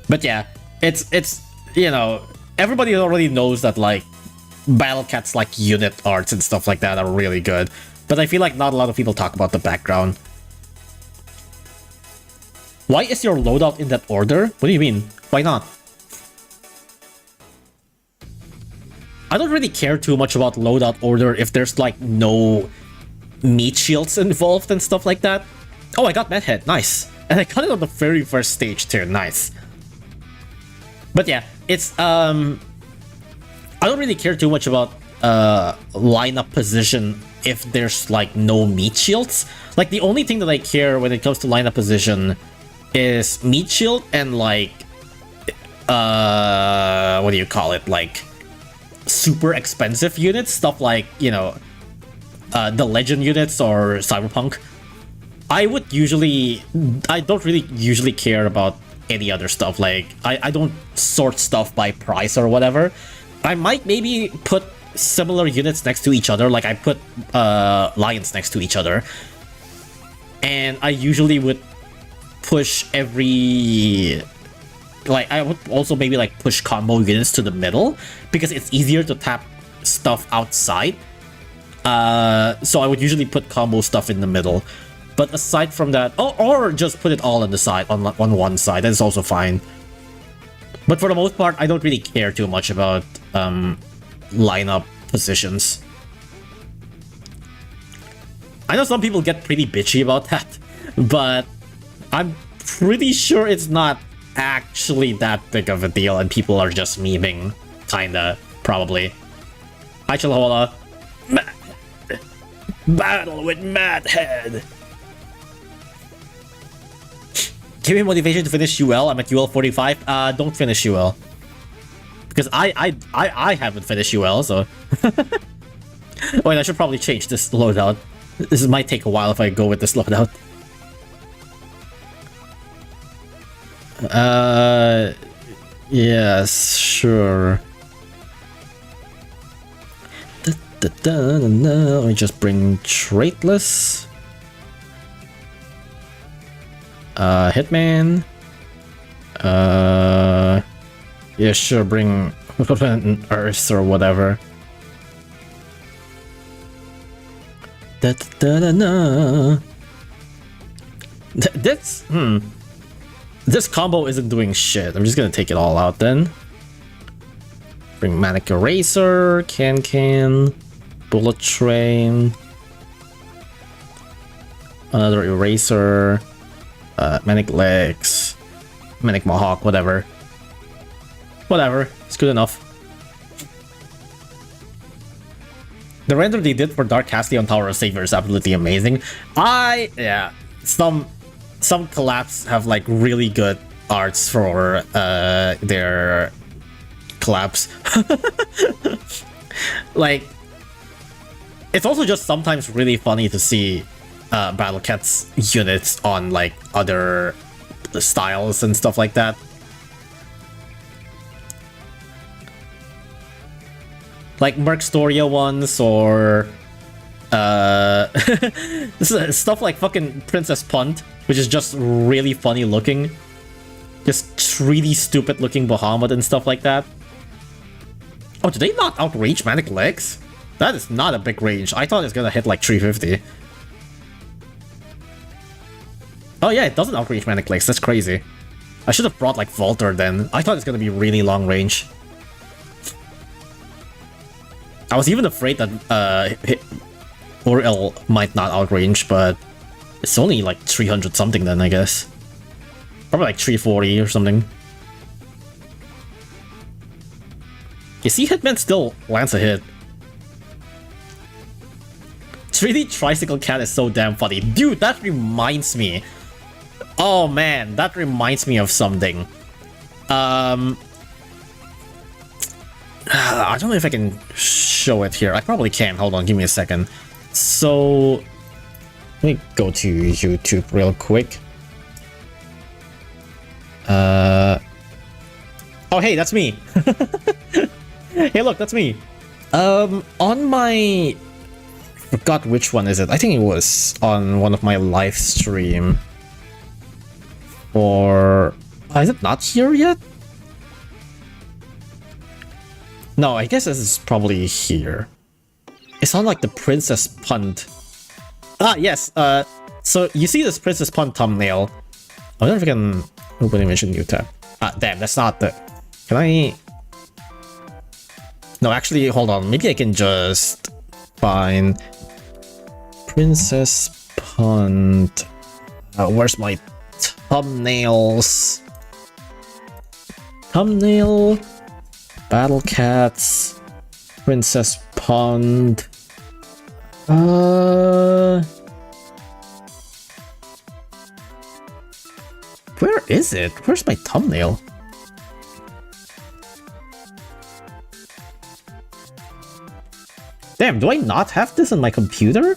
but yeah, it's you know, everybody already knows that like Battle Cat's like unit arts and stuff like that are really good. But I feel like not a lot of people talk about the background. Why is your loadout in that order? What do you mean? Why not? I don't really care too much about loadout order if there's like no meat shields involved and stuff like that. Oh, I got Madhead, nice. And I got it on the very first stage too, nice. But yeah, it's I don't really care too much about lineup position if there's like no meat shields. Like the only thing that I care when it comes to lineup position is meat shield and like what do you call it, like super expensive units, stuff like, you know, the legend units or cyberpunk. I don't really usually care about any other stuff. Like I don't sort stuff by price or whatever. I might maybe put similar units next to each other, like I put lions next to each other, and I usually would push every, like I would also maybe like push combo units to the middle because it's easier to tap stuff outside. So I would usually put combo stuff in the middle, but aside from that, or just put it all on the side, on one side, that's also fine. But for the most part, I don't really care too much about lineup positions. I know some people get pretty bitchy about that, but I'm pretty sure it's not actually that big of a deal and people are just memeing, kinda, probably. Hi Chilahola. Battle with Madhead. Give me motivation to finish UL. I'm at UL 45. Don't finish UL. Because I haven't finished UL, so... Wait, I should probably change this loadout. This might take a while if I go with this loadout. Yes, sure. Let me just bring Traitless. Hitman. Yeah, sure, bring Earth or whatever. This combo isn't doing shit. I'm just gonna take it all out then. Bring Manic Eraser, Can, Bullet Train, another Eraser, Manic Legs, Manic Mohawk, whatever. Whatever, it's good enough. The render they did for Dark Castle on Tower of Savior is absolutely amazing. Yeah, some collabs have like really good arts for their collabs. Like, it's also just sometimes really funny to see Battle Cat's units on like other styles and stuff like that. Like Mercstoria ones, or stuff like fucking Princess Punt, which is just really funny looking. Just really stupid looking Bahamut and stuff like that. Oh, did they not outrange Manic Legs? That is not a big range. I thought it's gonna hit like 350. Oh yeah, it doesn't outrange Manic Legs. That's crazy. I should have brought like Volter then. I thought it's gonna be really long range. I was even afraid that Orel might not outrange, but it's only like 300 something then, I guess. Probably like 340 or something. You see, Hitman still lands a hit. 3D Tricycle Cat is so damn funny. Dude, that reminds me. Oh man, that reminds me of something. I don't know if I can show it here. I probably can. Hold on, give me a second. So, let me go to YouTube real quick. Oh, hey, that's me. Hey, look, that's me. On my... I forgot which one is it. I think it was on one of my live stream. Or... is it not here yet? No, I guess this is probably here. It's on like the Princess Punt. Ah, yes. So you see this Princess Punt thumbnail. I wonder if I can open image in new tab. Ah, damn, that's not the... Can I... No, actually, hold on. Maybe I can just find Princess Punt. Where's my thumbnails? Thumbnail, Battle Cats, Princess Punt. Where is it? Where's my thumbnail? Damn, do I not have this on my computer?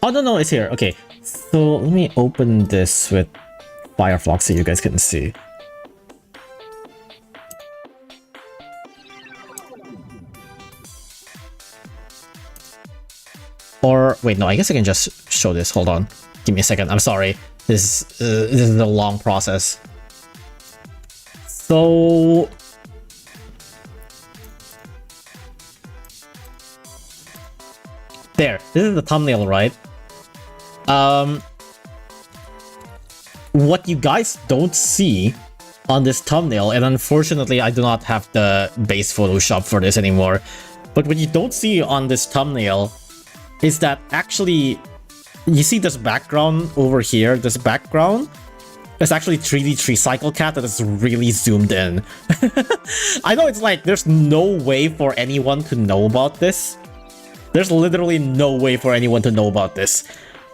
Oh, no, it's here. Okay, so let me open this with Firefox so you guys can see. Or, wait, no, I guess I can just show this. Hold on. Give me a second. I'm sorry. This is a long process. So... there. This is the thumbnail, right? What you guys don't see on this thumbnail, and unfortunately I do not have the base Photoshop for this anymore, but what you don't see on this thumbnail is that actually, you see this background over here, this background is actually 3D Tricycle Cat that is really zoomed in. I know it's like, there's no way for anyone to know about this. There's literally no way for anyone to know about this.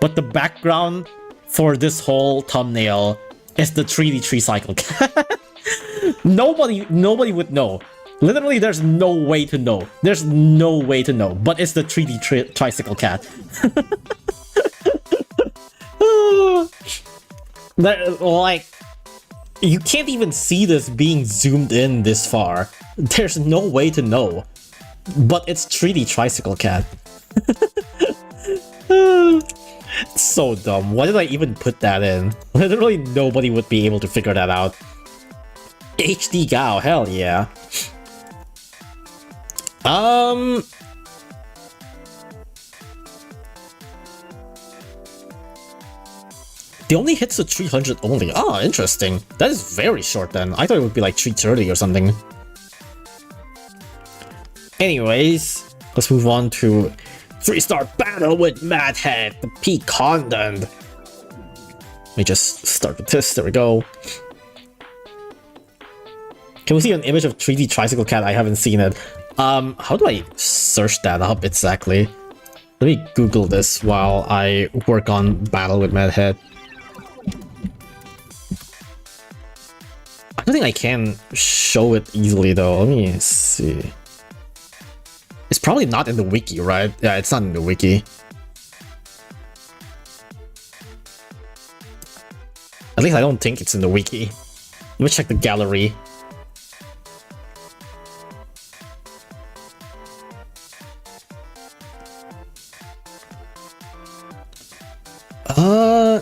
But the background for this whole thumbnail is the 3D Tricycle Cat. Nobody would know. Literally, there's no way to know. There's no way to know. But it's the 3D Tricycle Cat. Like, you can't even see this being zoomed in this far. There's no way to know. But it's 3D Tricycle Cat. It's so dumb. Why did I even put that in? Literally nobody would be able to figure that out. HD Gao, hell yeah. The only hits at 300 only. Oh, interesting. That is very short then. I thought it would be like 330 or something. Anyways, let's move on to 3-star battle with Madhead, the peak content. Let me just start with this. There we go. Can we see an image of 3D Tricycle Cat? I haven't seen it. How do I search that up exactly? Let me Google this while I work on battle with Madhead. I don't think I can show it easily though. Let me see. It's probably not in the wiki, right? Yeah, it's not in the wiki. At least I don't think it's in the wiki. Let me check the gallery.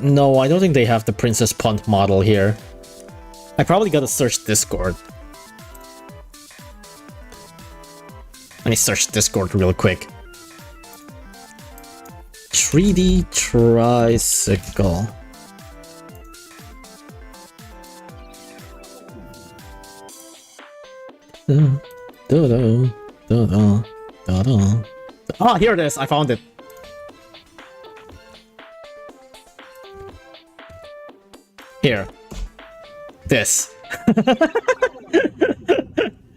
No, I don't think they have the Princess Punt model here. I probably gotta search Discord. Let me search Discord real quick. 3D Tricycle. Ah, here it is. I found it. Here. This.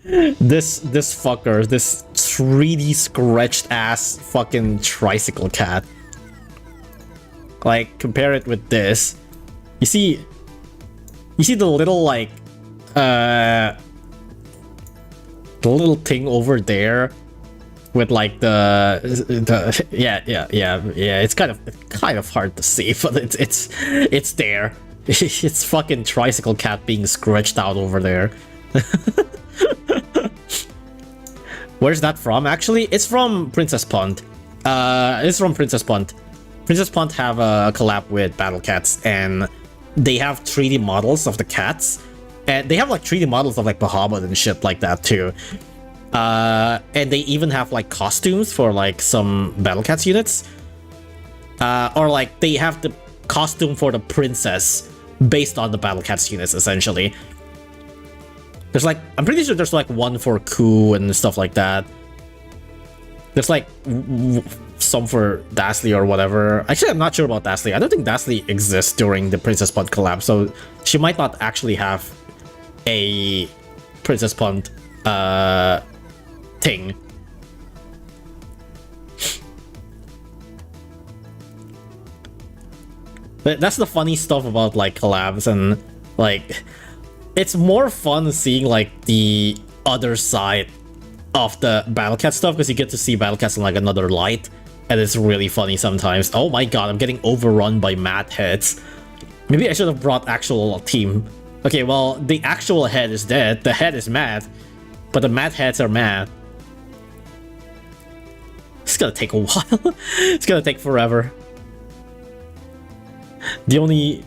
This fucker, this 3D scratched ass fucking tricycle cat. Like, compare it with this. You see the little like the little thing over there with like the yeah, it's kind of hard to see, but it's there. It's fucking tricycle cat being scratched out over there. Where's that from? Actually, it's from Princess Punt. It's from Princess Punt. Princess Punt have a collab with Battle Cats, and they have 3D models of the cats, and they have like 3D models of like Bahamut and shit like that too. And they even have like costumes for like some Battle Cats units. Or like they have the costume for the princess based on the Battle Cats units, essentially. There's like, I'm pretty sure there's like one for Ku and stuff like that. There's like some for Dashley or whatever. Actually, I'm not sure about Dashley. I don't think Dashley exists during the Princess Punt collab, so she might not actually have a Princess Punt thing. But that's the funny stuff about like collabs, and like it's more fun seeing like the other side of the Battle Cat stuff, because you get to see Battle Cats in like another light, and it's really funny sometimes. Oh my god, I'm getting overrun by Madheads. Maybe I should have brought actual team. Okay, well, the actual head is dead, the head is mad, but the Madheads are mad. It's gonna take a while. It's gonna take forever. The only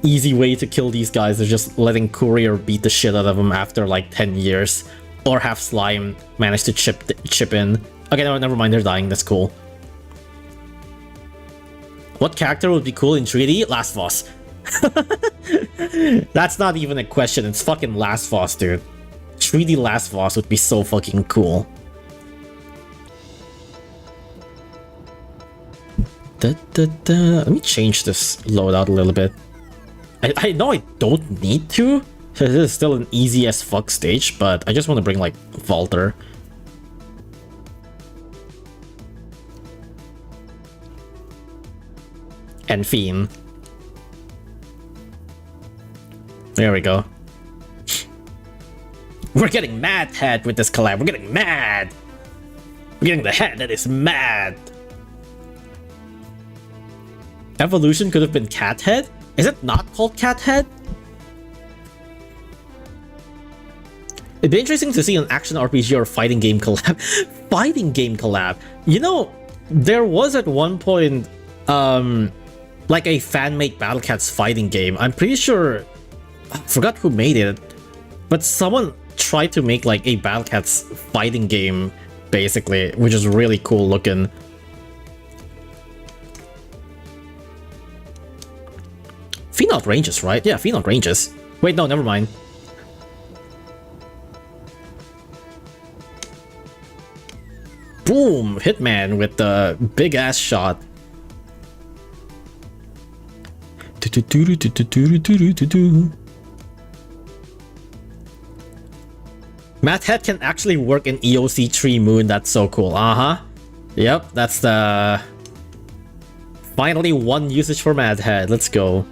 easy way to kill these guys is just letting Courier beat the shit out of them after like 10 years. Or have Slime manage to chip in. Okay, no, never mind, they're dying, that's cool. What character would be cool in 3D? Last Boss. That's not even a question, it's fucking Last Boss, dude. 3D Last Boss would be so fucking cool. Let me change this loadout a little bit. I know I don't need to. This is still an easy as fuck stage, but I just want to bring like Valter. And Fiend. There we go. We're getting Madhead with this collab. We're getting mad. We're getting the head that is mad. Evolution could have been Cat Head? Is it not called Cat Head? It'd be interesting to see an action RPG or fighting game collab. Fighting game collab. You know, there was at one point, like a fan-made Battle Cats fighting game. I'm pretty sure, I forgot who made it, but someone tried to make like a Battle Cats fighting game, basically, which is really cool looking. Fiend outranges, right? Yeah, Fiend outranges. Wait, no, never mind. Boom! Hitman with the big ass shot. Madhead can actually work in EOC 3 Moon, that's so cool. Yep, that's the... Finally one usage for Madhead, let's go.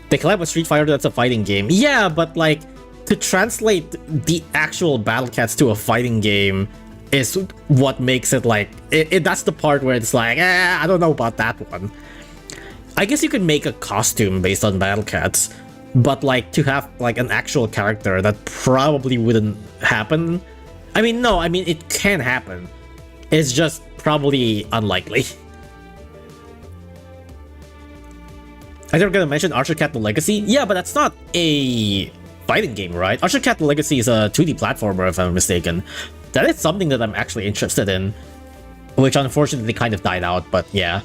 They collab with Street Fighter, that's a fighting game. Yeah, but like, to translate the actual Battle Cats to a fighting game is what makes it like... that's the part where it's like, I don't know about that one. I guess you could make a costume based on Battle Cats, but like to have like an actual character, that probably wouldn't happen. I mean, no, I mean it can happen. It's just probably unlikely. I think we're gonna mention Archer Cat the Legacy. Yeah, but that's not a fighting game, right? Archer Cat the Legacy is a 2D platformer, if I'm mistaken. That is something that I'm actually interested in, which unfortunately kind of died out, but yeah.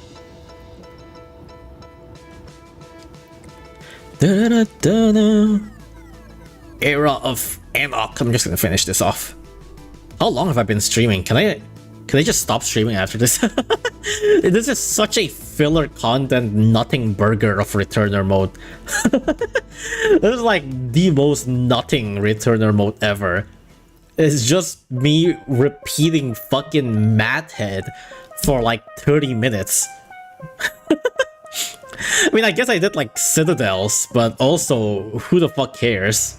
Era of Enoch. I'm just gonna finish this off. How long have I been streaming? Can I just stop streaming after this? This is such a filler content nothing burger of returner mode. This is like the most nothing returner mode ever. It's just me repeating fucking Madhead for like 30 minutes. I mean, I guess I did like Citadels, but also, who the fuck cares?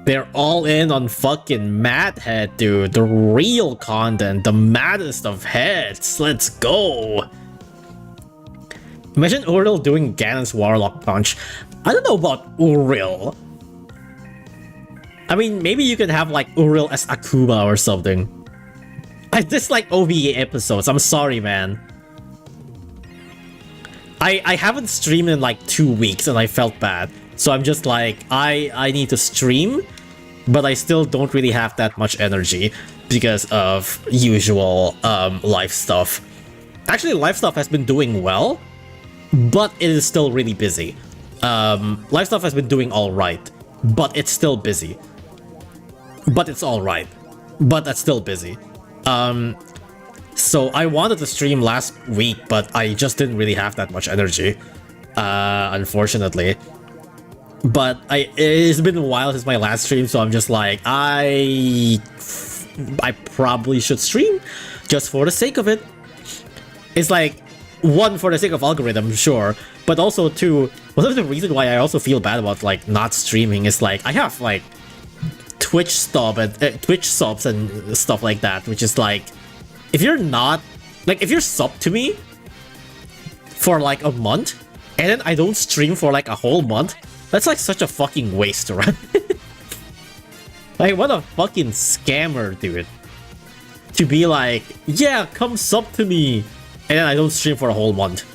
They're all in on fucking Madhead, dude. The real content, the maddest of heads. Let's go. Imagine Uriel doing Ganon's Warlock Punch. I don't know about Uriel. I mean, maybe you could have like Uriel as Akuma or something. I dislike OVA episodes. I'm sorry, man. I haven't streamed in like 2 weeks and I felt bad. So I'm just like, I need to stream, but I still don't really have that much energy because of usual life stuff. Actually, live stuff has been doing well, but it is still really busy. Live stuff has been doing alright, but it's still busy. But it's alright, but that's still busy. So I wanted to stream last week, but I just didn't really have that much energy, unfortunately. But it's been a while since my last stream, so I'm just like, I probably should stream just for the sake of it. It's like, one, for the sake of algorithm, sure, but also two, one of the reasons why I also feel bad about like not streaming is like I have like Twitch subs and stuff like that, which is like, if you're not like, if you're sub to me for like a month and then I don't stream for like a whole month, that's like such a fucking waste, right? Like, what a fucking scammer, dude. To be like, yeah, come sub to me, and then I don't stream for a whole month.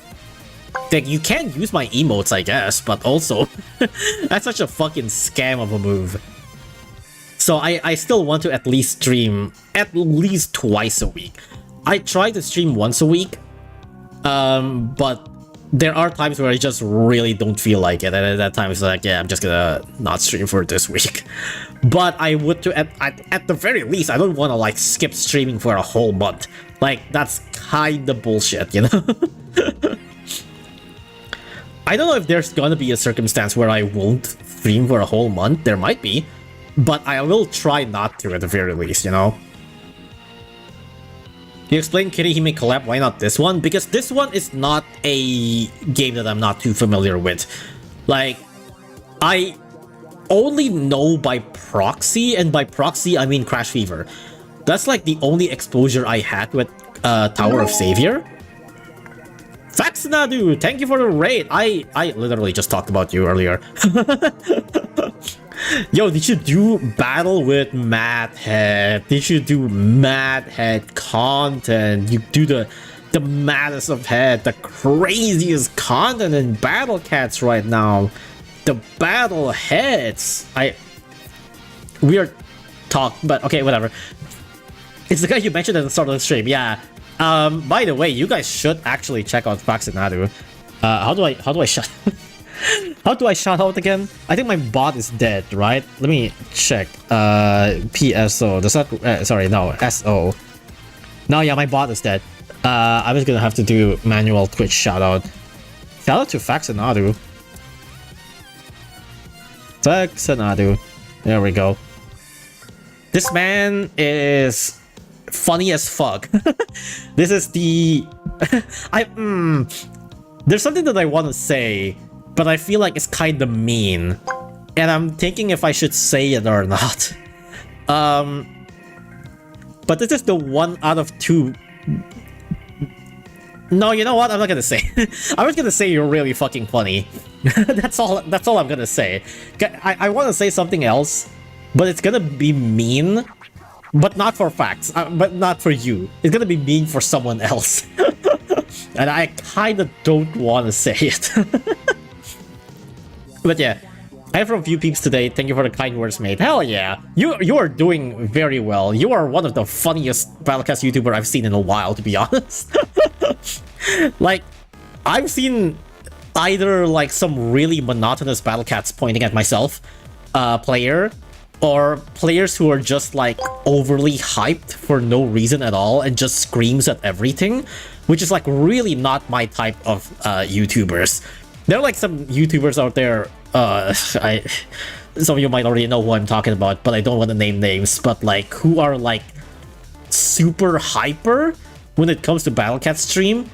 Like, you can use my emotes, I guess, but also, that's such a fucking scam of a move. So I still want to at least stream at least twice a week. I try to stream once a week, but there are times where I just really don't feel like it, and at that time it's like, yeah, I'm just gonna not stream for this week. But I would, at the very least, I don't want to like skip streaming for a whole month. Like, that's kinda bullshit, you know? I don't know if there's gonna be a circumstance where I won't stream for a whole month. There might be, but I will try not to at the very least, you know? Can you explain Kirihime Collab? Why not this one? Because this one is not a game that I'm not too familiar with. Like, I only know by proxy, and by proxy I mean Crash Fever. That's like the only exposure I had with Tower of Savior. Faxinadu, thank you for the raid. I literally just talked about you earlier. Yo, did you do battle with Madhead? Did you do Madhead content? You do the maddest of head, the craziest content in Battle Cats right now. The battle heads. We're talking, but okay, whatever. It's the guy you mentioned at the start of the stream, yeah. By the way, you guys should actually check out Faxinadu. How do I shut? How do I shout out again? I think my bot is dead, right? Let me check. PSO. Does that? Sorry, no. SO. No, yeah, my bot is dead. I'm just gonna have to do manual Twitch shout out. Shout out to Faxinadu. Faxinadu. There we go. This man is funny as fuck. This is the... There's something that I want to say, but I feel like it's kind of mean. And I'm thinking if I should say it or not. But this is the one out of two... No, you know what? I'm not gonna say. I was gonna say you're really fucking funny. That's all I'm gonna say. I want to say something else, but it's gonna be mean. But not for facts, but not for you. It's gonna be mean for someone else. And I kinda don't want to say it. But yeah, I have from a few peeps today. Thank you for the kind words, mate. Hell yeah. You are doing very well. You are one of the funniest Battlecast YouTuber I've seen in a while, to be honest. Like, I've seen either like some really monotonous Battlecats pointing at myself player, or players who are just like overly hyped for no reason at all and just screams at everything, which is like really not my type of YouTubers. There are like some YouTubers out there, some of you might already know who I'm talking about, but I don't want to name names, but like who are like super hyper when it comes to Battlecat stream,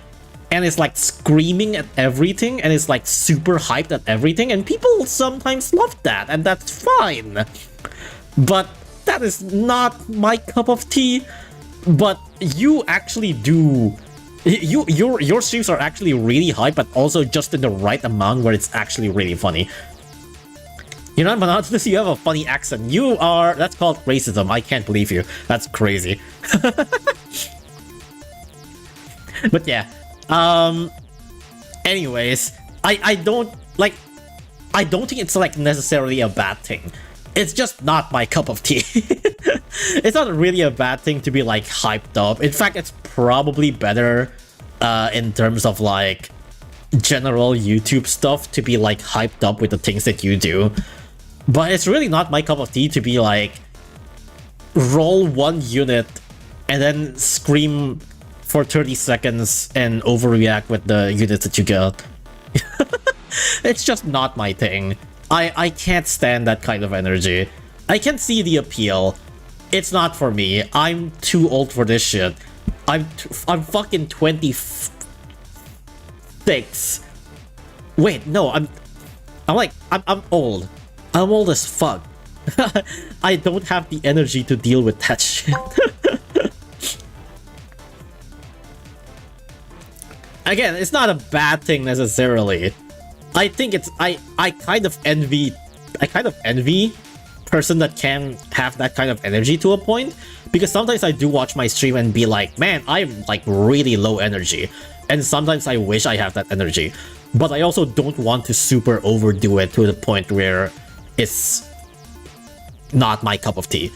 and it's like screaming at everything, and it's like super hyped at everything, and people sometimes love that, and that's fine. But that is not my cup of tea. But you actually do... Your streams are actually really hype, but also just in the right amount where it's actually really funny. You're not monotonous, you have a funny accent. You are... That's called racism. I can't believe you. That's crazy. But yeah. Anyways, I don't... Like... I don't think it's like necessarily a bad thing. It's just not my cup of tea. It's not really a bad thing to be like hyped up. In fact, it's probably better in terms of like general YouTube stuff to be like hyped up with the things that you do. But it's really not my cup of tea to be like roll one unit and then scream for 30 seconds and overreact with the units that you get. It's just not my thing. I can't stand that kind of energy. I can see the appeal. It's not for me. I'm too old for this shit. I'm fucking 26. Wait, no, I'm old. I'm old as fuck. I don't have the energy to deal with that shit. Again, it's not a bad thing necessarily. I think it's I kind of envy person that can have that kind of energy to a point, because sometimes I do watch my stream and be like, man, I'm like really low energy, and sometimes I wish I have that energy, but I also don't want to super overdo it to the point where it's not my cup of tea,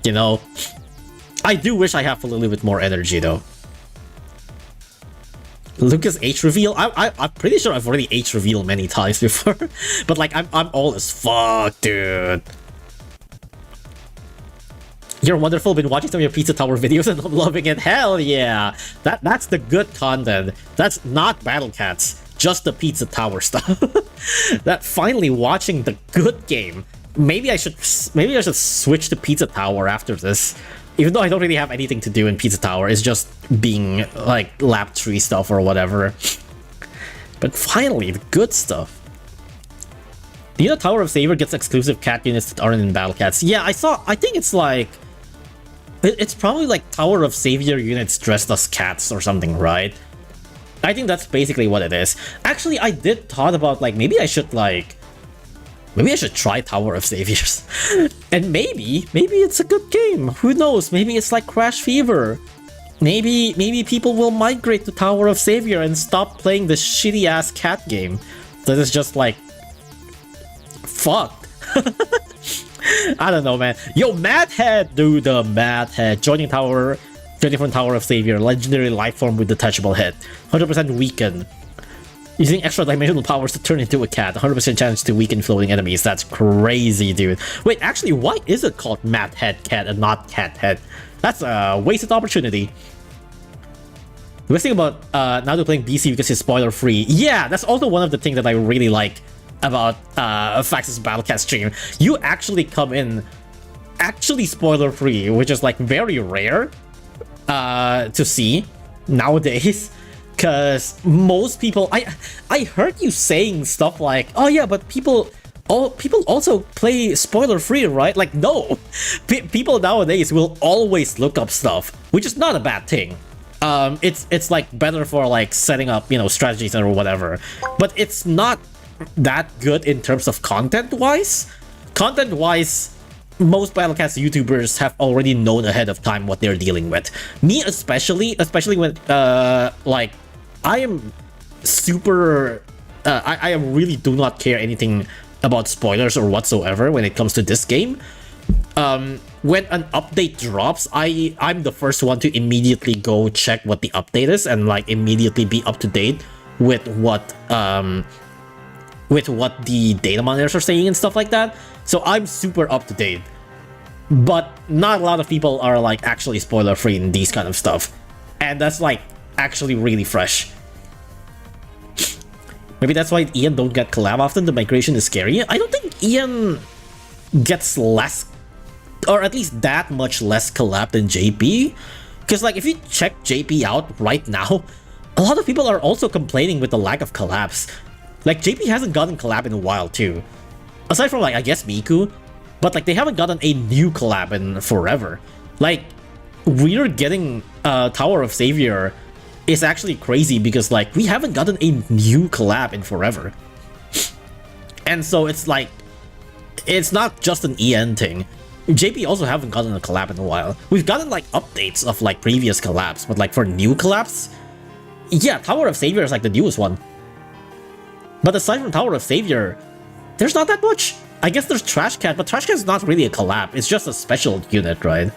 you know? I do wish I have a little bit more energy though. Lucas H reveal? I'm pretty sure I've already H revealed many times before, but like I'm old as fuck, dude. You're wonderful. Been watching some of your Pizza Tower videos and I'm loving it. Hell yeah! That's the good content. That's not Battle Cats, just the Pizza Tower stuff. That finally watching the good game. Maybe I should switch to Pizza Tower after this. Even though I don't really have anything to do in Pizza Tower, it's just being like lab tree stuff or whatever. But finally, the good stuff. You know, Tower of Savior gets exclusive cat units that aren't in Battle Cats. Yeah, I think it's like... It's probably like Tower of Savior units dressed as cats or something, right? I think that's basically what it is. Actually, I did thought about like, maybe I should try Tower of Saviors. And maybe it's a good game. Who knows? Maybe it's like Crash Fever. Maybe people will migrate to Tower of Savior and stop playing this shitty ass cat game that is just like fuck. I don't know, man. Yo, Madhead, dude, the Madhead joining from Tower of Savior, legendary life form with detachable head, 100% weaken. Using extra dimensional powers to turn into a cat, 100% chance to weaken floating enemies. That's crazy, dude. Wait, actually, why is it called Madhead Cat and not Cat Head? That's a wasted opportunity. The best thing about now they're playing BC because it's spoiler free. Yeah, that's also one of the things that I really like about Fax's Battle Cat stream. You actually come in actually spoiler free, which is like very rare to see nowadays. Because most people, I heard you saying stuff like, oh yeah, but people also play spoiler free, right? Like, no, people nowadays will always look up stuff, which is not a bad thing. It's like better for like setting up, you know, strategies or whatever, but it's not that good in terms of content wise. Most Battle Cats YouTubers have already known ahead of time what they're dealing with. Me especially when like I am super I really do not care anything about spoilers or whatsoever when it comes to this game. When an update drops, I'm the first one to immediately go check what the update is and like immediately be up to date with what the data monitors are saying and stuff like that. So I'm super up to date. But not a lot of people are like actually spoiler free in these kind of stuff. And that's like actually really fresh. Maybe that's why Ian don't get collab often. The migration is scary. I don't think Ian gets less, or at least that much less collab than JP. Because like if you check JP out right now, a lot of people are also complaining with the lack of collabs. Like JP hasn't gotten collab in a while too. Aside from like I guess Miku, but like they haven't gotten a new collab in forever. Like we're getting Tower of Savior is actually crazy because like we haven't gotten a new collab in forever. And so it's like it's not just an EN thing. JP also haven't gotten a collab in a while. We've gotten like updates of like previous collabs, but like for new collabs, yeah, Tower of Savior is like the newest one. But aside from Tower of Savior, there's not that much. I guess there's Trash Cat, but Trash Cat is not really a collab. It's just a special unit, right?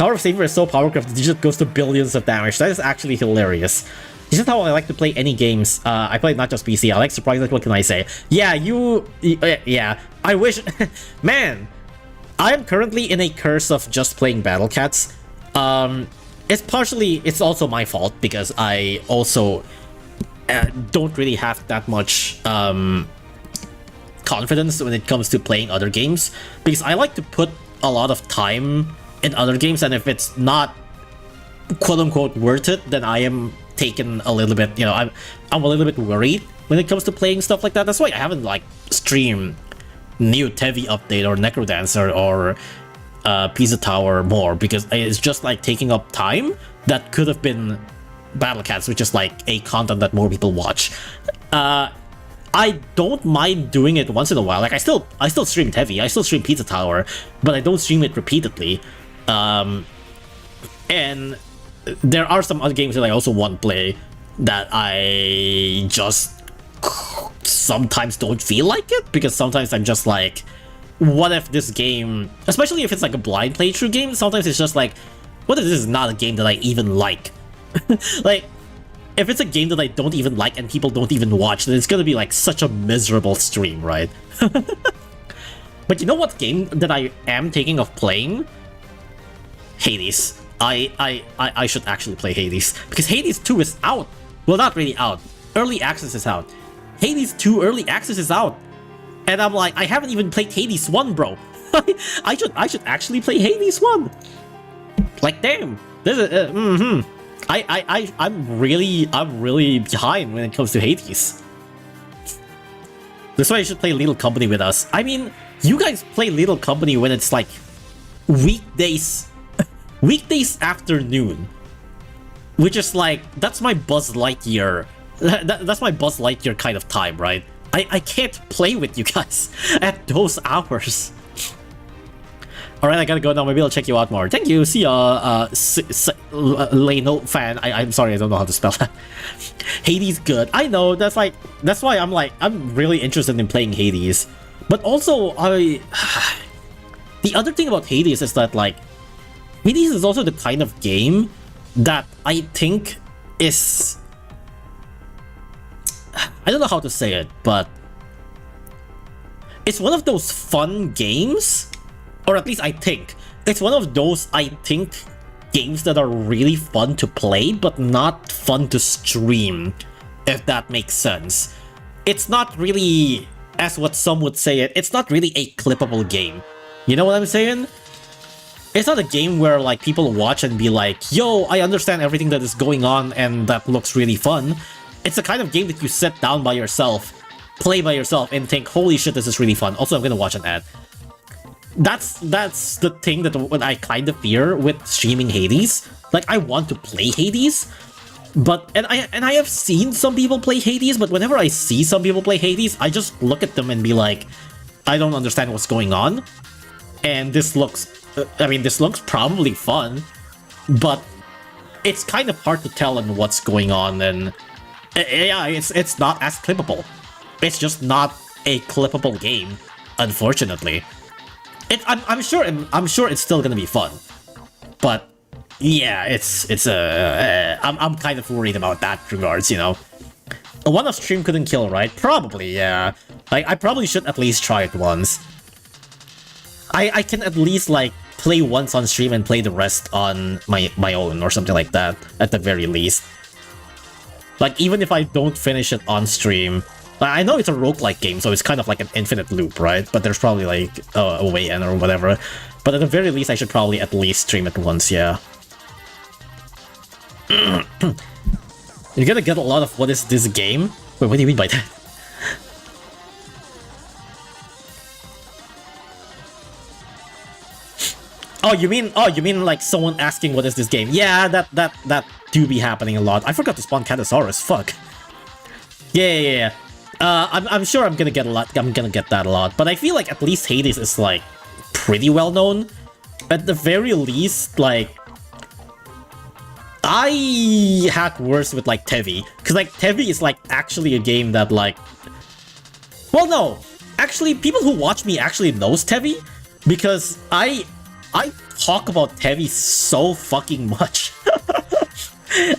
Tower of Savior is so powerful that it just goes to billions of damage. That is actually hilarious. This is how I like to play any games. I play not just PC. I like surprising. What can I say? Yeah, yeah. I wish, man. I am currently in a curse of just playing Battle Cats. It's also my fault because I also don't really have that much confidence when it comes to playing other games, because I like to put a lot of time in other games, and if it's not quote-unquote worth it, then I am taken a little bit, I'm a little bit worried when it comes to playing stuff like that. That's why I haven't like streamed new Tevi update or Necrodancer or Pizza Tower more, because it's just like taking up time that could have been Battle Cats, which is like a content that more people watch. I don't mind doing it once in a while. Like I still stream Tevi, I still stream Pizza Tower, but I don't stream it repeatedly. And there are some other games that I also want to play that I just sometimes don't feel like it, because sometimes I'm just like, what if this game, especially if it's like a blind playthrough game, sometimes it's just like, what if this is not a game that I even like? Like, if it's a game that I don't even like and people don't even watch, then it's gonna be like such a miserable stream, right? But you know what game that I am thinking of playing? Hades. I should actually play Hades, because Hades 2 is out. Well, not really out. Early access is out. Hades 2 early access is out. And I'm like, I haven't even played Hades 1, bro. I should actually play Hades 1. Like, damn. This is I'm really behind when it comes to Hades. That's why you should play Little Company with us. I mean, you guys play Little Company when it's like weekdays afternoon, which is like, that's my Buzz Lightyear. That's my Buzz Lightyear kind of time, right? I can't play with you guys at those hours. Alright, I gotta go now. Maybe I'll check you out more. Thank you. See ya, Leno fan. I'm sorry, I don't know how to spell that. Hades good. I know, that's why I'm really interested in playing Hades. But also, the other thing about Hades is that, like, Hades is also the kind of game that I think is... I don't know how to say it, but... it's one of those fun games, or at least I think. It's one of those, I think, games that are really fun to play, but not fun to stream, if that makes sense. It's not really, as what some would say it, it's not really a clippable game. You know what I'm saying? It's not a game where like people watch and be like, yo, I understand everything that is going on and that looks really fun. It's the kind of game that you sit down by yourself, play by yourself, and think, holy shit, this is really fun. Also, I'm gonna watch an ad. That's the thing that what I kind of fear with streaming Hades. Like, I want to play Hades, but and I have seen some people play Hades, but whenever I see some people play Hades, I just look at them and be like, I don't understand what's going on. And this looks, I mean, this looks probably fun, but it's kind of hard to tell on what's going on, and yeah, it's not as clippable. It's just not a clippable game, unfortunately. I'm sure it's still gonna be fun, but yeah, I'm kind of worried about that regards, you know. A one-off stream couldn't kill, right? Probably, yeah. Like, I probably should at least try it once. I can at least like play once on stream and play the rest on my own or something like that, at the very least. Like, even if I don't finish it on stream, I know it's a roguelike game, so it's kind of like an infinite loop, right? But there's probably like a way in or whatever. But at the very least, I should probably at least stream it once, yeah. You're gonna get a lot of what is this game? Wait, what do you mean by that? Oh, you mean like someone asking what is this game? Yeah, that do be happening a lot. I forgot to spawn Catasaurus. Fuck. Yeah. I'm sure I'm gonna get a lot. I'm gonna get that a lot. But I feel like at least Hades is like pretty well known. At the very least, like, I hack worse with like Tevi, because like Tevi is like actually a game that like, well, no, actually people who watch me actually knows Tevi, because I talk about Tevi so fucking much.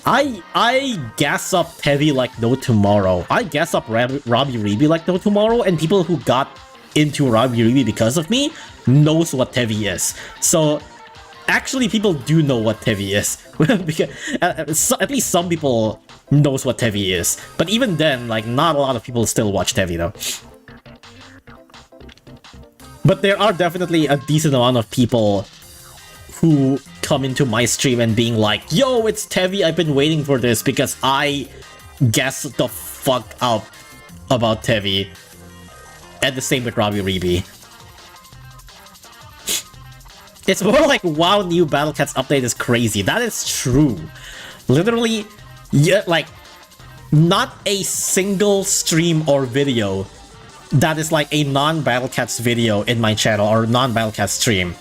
I gas up Tevi like no tomorrow. I gas up Robbie Reeby like no tomorrow, and people who got into Robbie Reeby because of me knows what Tevi is. So actually, people do know what Tevi is. Because at least some people knows what Tevi is. But even then, like, not a lot of people still watch Tevi though. But there are definitely a decent amount of people who come into my stream and being like, yo, it's Tevi, I've been waiting for this because I guessed the fuck up about Tevi. And the same with Robbie Reeby. It's more like, wow, new Battle Cats update is crazy. That is true. Literally, yeah, like, not a single stream or video that is like a non-Battle Cats video in my channel or non-Battle Cats stream.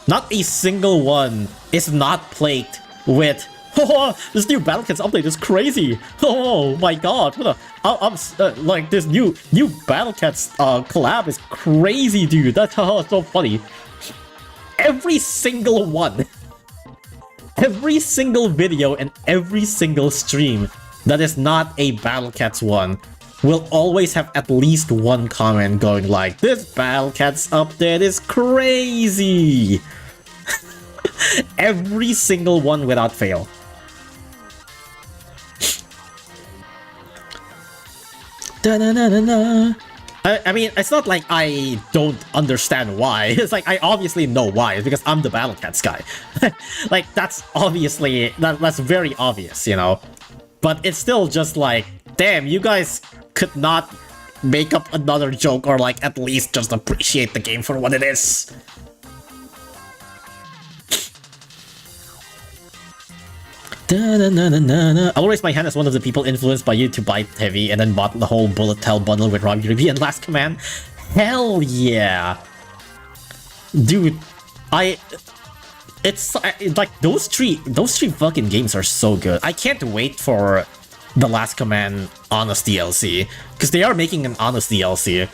Not a single one is not plagued with, oh, this new Battle Cats update is crazy. Oh my god, what like this new Battle Cats collab is crazy, dude. That's so funny. Every single one, every single video and every single stream that is not a Battle Cats one will always have at least one comment going like, this Battle Cats update is crazy. Every single one without fail. Da-na-na-na-na. I mean, it's not like I don't understand why. It's like, I obviously know why. It's because I'm the Battle Cats guy. Like, that's obviously, that's very obvious, you know? But it's still just like, damn, you guys could not make up another joke or like at least just appreciate the game for what it is. I'll raise my hand as one of the people influenced by you to buy Tevi and then bought the whole Bullet Hell bundle with Robbie Reeby and Last Command. Hell yeah! Dude, it's like those three fucking games are so good. I can't wait for the Last Command Honest DLC, because they are making an Honest DLC,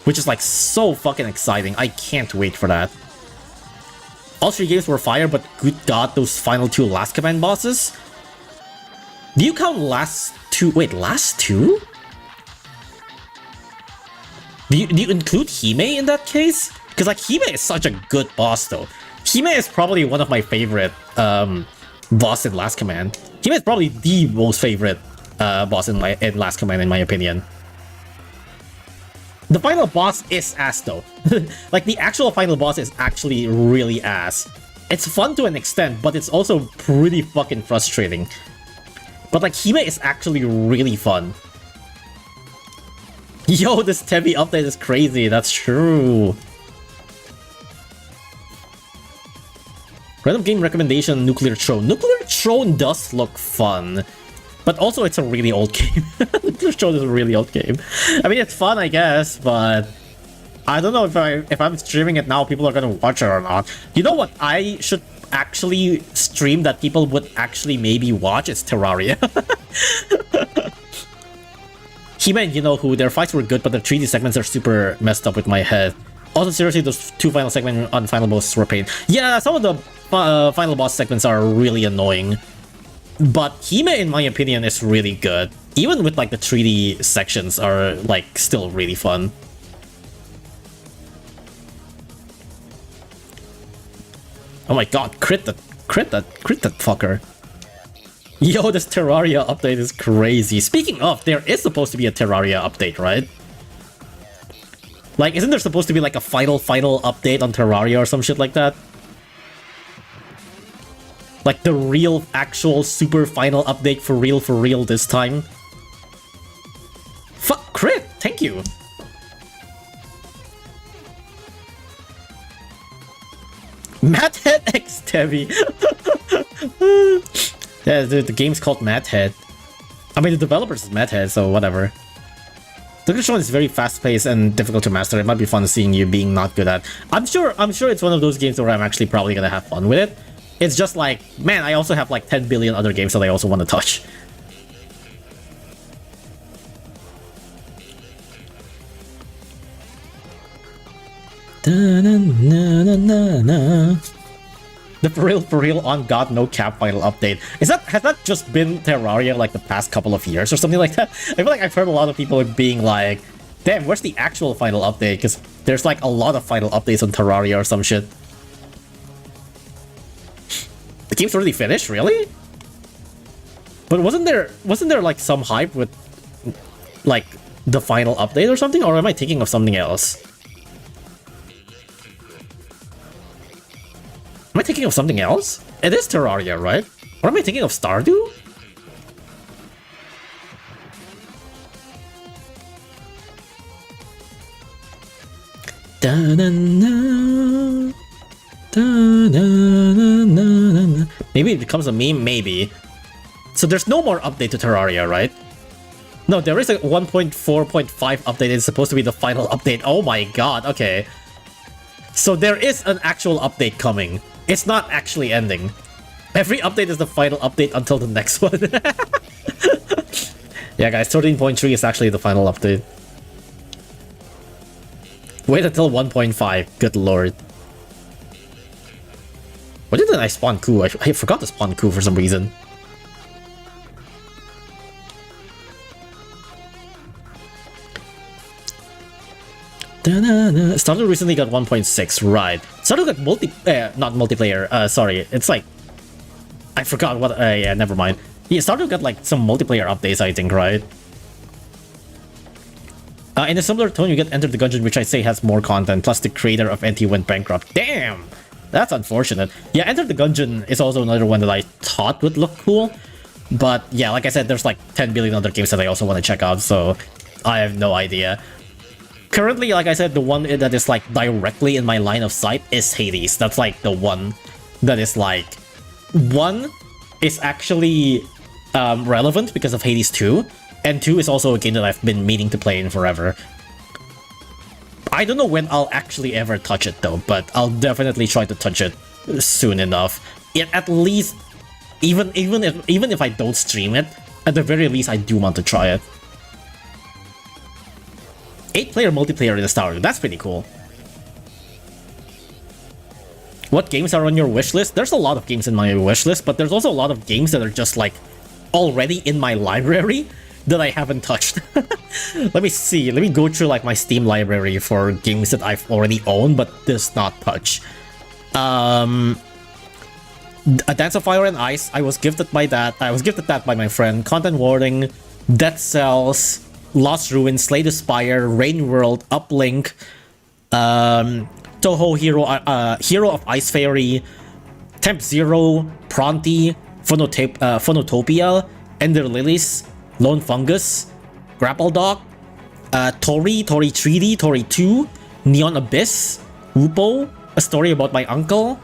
which is like so fucking exciting. I can't wait for that. All three games were fire, but good god, those final two Last Command bosses? Do you count last two? Wait, last two? Do you include Hime in that case? Because like Hime is such a good boss though. Hime is probably one of my favorite boss in Last Command. Hime is probably the most favorite boss in Last Command in my opinion. The final boss is ass though. Like the actual final boss is actually really ass. It's fun to an extent, but it's also pretty fucking frustrating. But like Hime is actually really fun. Yo, this Tevi update is crazy, that's true. Random game recommendation, Nuclear Throne. Nuclear Throne does look fun. But also it's a really old game. Nuclear Throne is a really old game. I mean, it's fun, I guess, but I don't know if I'm streaming it now, people are gonna watch it or not. You know what I should actually stream that people would actually maybe watch? It's Terraria. He-Man, you know who, their fights were good, but the 3D segments are super messed up with my head. Also, seriously, those two final segments on Final Boss were pain. Yeah, some of the Final Boss segments are really annoying. But Hime, in my opinion, is really good. Even with like the 3D sections are like still really fun. Oh my god, crit that fucker. Yo, this Terraria update is crazy. Speaking of, there is supposed to be a Terraria update, right? Like, isn't there supposed to be like a final update on Terraria or some shit like that? Like the real, actual, super final update for real this time. Fuck, crit! Thank you! Madhead X Tevi! Yeah, the game's called Madhead. I mean, the developers is Madhead, so whatever. The control is very fast-paced and difficult to master. It might be fun seeing you being not good at. I'm sure it's one of those games where I'm actually probably gonna have fun with it. It's just like, man, I also have like 10 billion other games that I also want to touch. Da -na -na -na -na -na. The for real on God no cap final update. Has that just been Terraria like the past couple of years or something like that? I feel like I've heard a lot of people being like, damn, where's the actual final update? Because there's like a lot of final updates on Terraria or some shit. The game's already finished, really? But wasn't there like some hype with like the final update or something? Or am I thinking of something else? Am I thinking of something else? It is Terraria, right? Or am I thinking of Stardew? Maybe it becomes a meme, maybe. So there's no more update to Terraria, right? No, there is a 1.4.5 update. It's supposed to be the final update. Oh my god, okay. So there is an actual update coming. It's not actually ending. Every update is the final update until the next one. Yeah, guys, 13.3 is actually the final update. Wait until 1.5. Good lord. Why didn't I spawn Ku? I forgot to spawn Ku for some reason. Stardew recently got 1.6, right. Stardew got not multiplayer, sorry. It's like... I forgot what... yeah, never mind. Yeah, Stardew got like some multiplayer updates, I think, right? In a similar tone, you get Enter the Gungeon, which I say has more content, plus the creator of NT went bankrupt. Damn! That's unfortunate. Yeah, Enter the Gungeon is also another one that I thought would look cool. But yeah, like I said, there's like 10 billion other games that I also want to check out, so I have no idea. Currently, like I said, the one that is like directly in my line of sight is Hades. That's like the one that is like... One is actually relevant because of Hades 2. And 2 is also a game that I've been meaning to play in forever. I don't know when I'll actually ever touch it though, but I'll definitely try to touch it soon enough. At least, even if I don't stream it, at the very least I do want to try it. 8-player multiplayer in the Stardew, that's pretty cool. What games are on your wish list? There's a lot of games in my wish list, but there's also a lot of games that are just like already in my library that I haven't touched. Let me see. Let me go through like my Steam library for games that I've already owned but does not touch. A Dance of Fire and Ice. I was gifted by that. I was gifted that by my friend. Content Warning, Dead Cells, Lost Ruins, Slay the Spire, Rain World, Uplink, Toho Hero of Ice Fairy, Temp Zero, Pronti, Phonotopia, Ender Lilies, Lone Fungus, Grapple Dog, Tori 3D, Tori 2, Neon Abyss, Upo, A Story About My Uncle,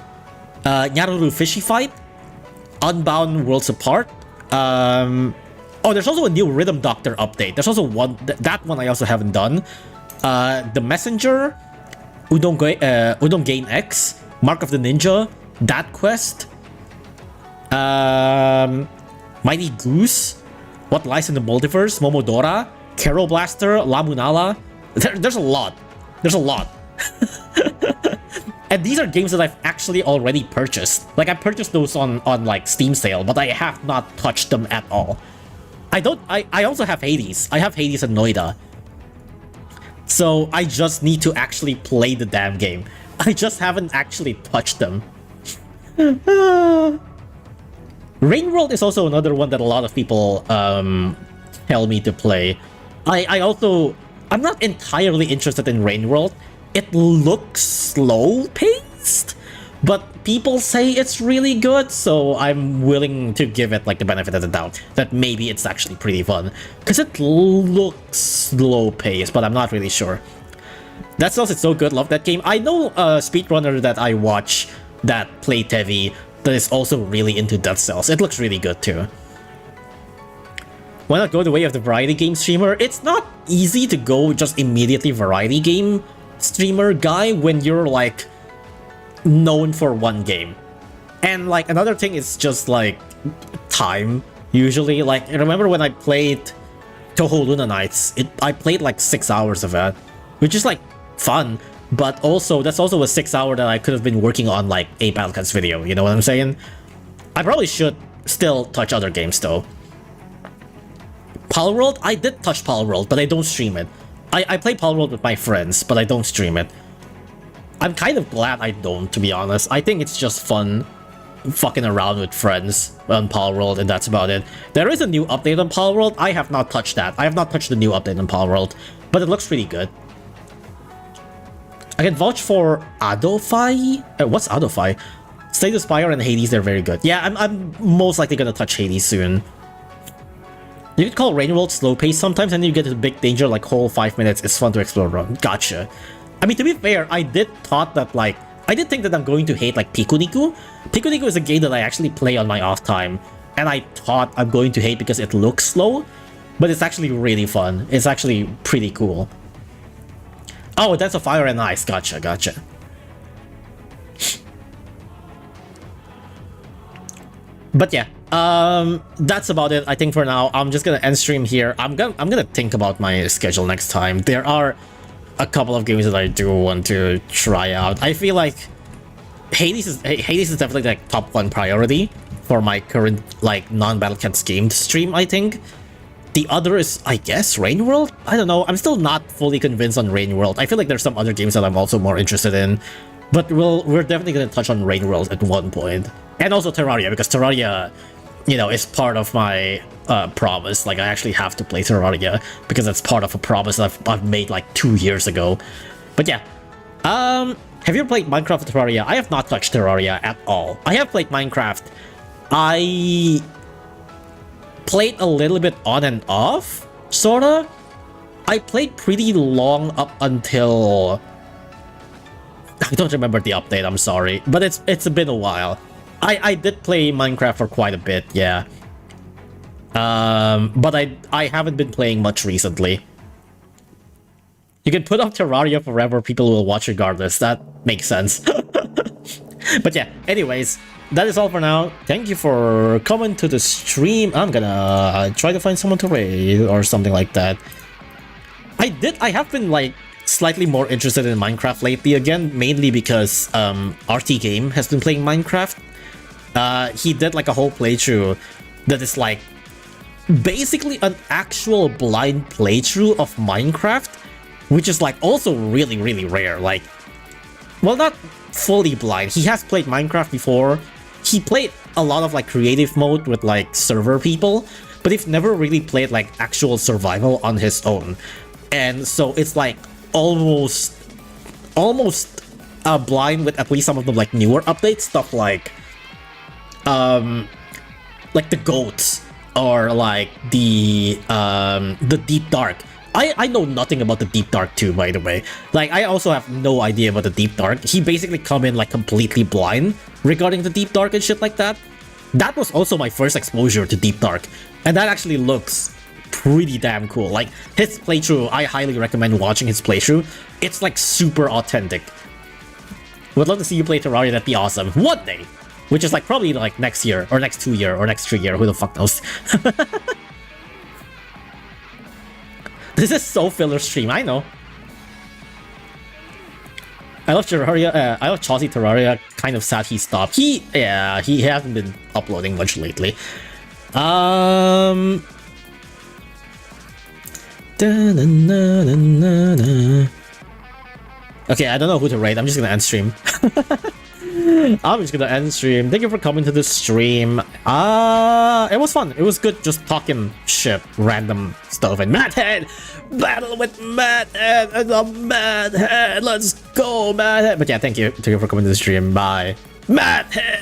Nyaruru Fishy Fight, Unbound Worlds Apart. Oh, there's also a new Rhythm Doctor update. There's also one, that one I also haven't done. The Messenger, Udon Gain X, Mark of the Ninja, Dat Quest, Mighty Goose, What Lies in the Multiverse, Momodora, Carol Blaster, La Munala. There's a lot. There's a lot. And these are games that I've actually already purchased. Like, I purchased those on like Steam sale, but I have not touched them at all. I also have Hades. I have Hades and Noida. So I just need to actually play the damn game. I just haven't actually touched them. Rain World is also another one that a lot of people tell me to play. I'm not entirely interested in Rain World. It looks slow-paced, but people say it's really good, so I'm willing to give it like the benefit of the doubt that maybe it's actually pretty fun, because it looks slow-paced, but I'm not really sure. That Cells, it's so good, love that game. I know a speedrunner that I watch that play Tevi that is also really into Dead Cells. It looks really good too. Why not go the way of the variety game streamer? It's not easy to go just immediately variety game streamer guy when you're like known for one game. And like another thing is just like time usually. Like I remember when I played Toho Luna Nights, I played like 6 hours of it, which is like fun, but also that's also a 6 hour that I could have been working on like a Battlecats video, you know what I'm saying? I probably should still touch other games though. Palworld? I did touch Palworld, but I don't stream it. I play Palworld with my friends, but I don't stream it. I'm kind of glad I don't, to be honest. I think it's just fun fucking around with friends on Palworld, and that's about it. There is a new update on Palworld. I have not touched that. I have not touched the new update on Palworld, but it looks pretty good. I can vouch for Adolphi? What's Adolphi? Slay the Spire and Hades, they're very good. Yeah, I'm most likely gonna touch Hades soon. You could call Rain World slow paced sometimes, and you get to big danger like whole 5 minutes. It's fun to explore around. Gotcha. I mean, to be fair, I did think that I'm going to hate like Pikuniku. Pikuniku is a game that I actually play on my off time, and I thought I'm going to hate because it looks slow, but it's actually really fun. It's actually pretty cool. Oh, that's a Fire and Ice. Gotcha, gotcha. But yeah, that's about it. I think for now, I'm just gonna end stream here. I'm gonna think about my schedule next time. There are a couple of games that I do want to try out. I feel like Hades is definitely like top 1 priority for my current like non-Battlecats game stream, I think. The other is, I guess, Rain World? I don't know. I'm still not fully convinced on Rain World. I feel like there's some other games that I'm also more interested in. But we're definitely gonna touch on Rain World at one point. And also Terraria, because Terraria, you know, is part of my promise. Like, I actually have to play Terraria because that's part of a promise that I've made like 2 years ago. But yeah, have you played Minecraft or Terraria? I have not touched Terraria at all. I have played Minecraft. I played a little bit on and off, sorta. I played pretty long up until... I don't remember the update, I'm sorry. But it's been a while. I did play Minecraft for quite a bit, yeah. But I haven't been playing much recently. You can put up Terraria forever, people will watch regardless. That makes sense. But yeah, anyways, that is all for now. Thank you for coming to the stream. I'm gonna try to find someone to raid or something like that. I have been like slightly more interested in Minecraft lately again, mainly because RT Game has been playing Minecraft. He did like a whole playthrough that is like basically an actual blind playthrough of Minecraft, which is like also really, really rare. Like, well, not fully blind. He has played Minecraft before. He played a lot of like creative mode with like server people, but he's never really played like actual survival on his own. And so it's like almost blind with at least some of the like newer updates, stuff like the goats or like the Deep Dark. I know nothing about the Deep Dark too, by the way. Like, I also have no idea about the Deep Dark. He basically come in like completely blind regarding the Deep Dark and shit like that. That was also my first exposure to Deep Dark, and that actually looks pretty damn cool. Like, his playthrough, I highly recommend watching his playthrough. It's like super authentic. Would love to see you play Terraria, that'd be awesome. One day! Which is like probably like next year, or next 2 year, or next 3 year, who the fuck knows. This is so filler stream, I know. I love Terraria, I love Chaucy Terraria, kind of sad he stopped. He hasn't been uploading much lately. Okay, I don't know who to raid, I'm just gonna end stream. I'm just gonna end stream. Thank you for coming to the stream. It was fun. It was good just talking shit, random stuff. And Madhead! Battle with Madhead! And the Madhead! Let's go, Madhead! But yeah, thank you. Thank you for coming to the stream. Bye. Madhead!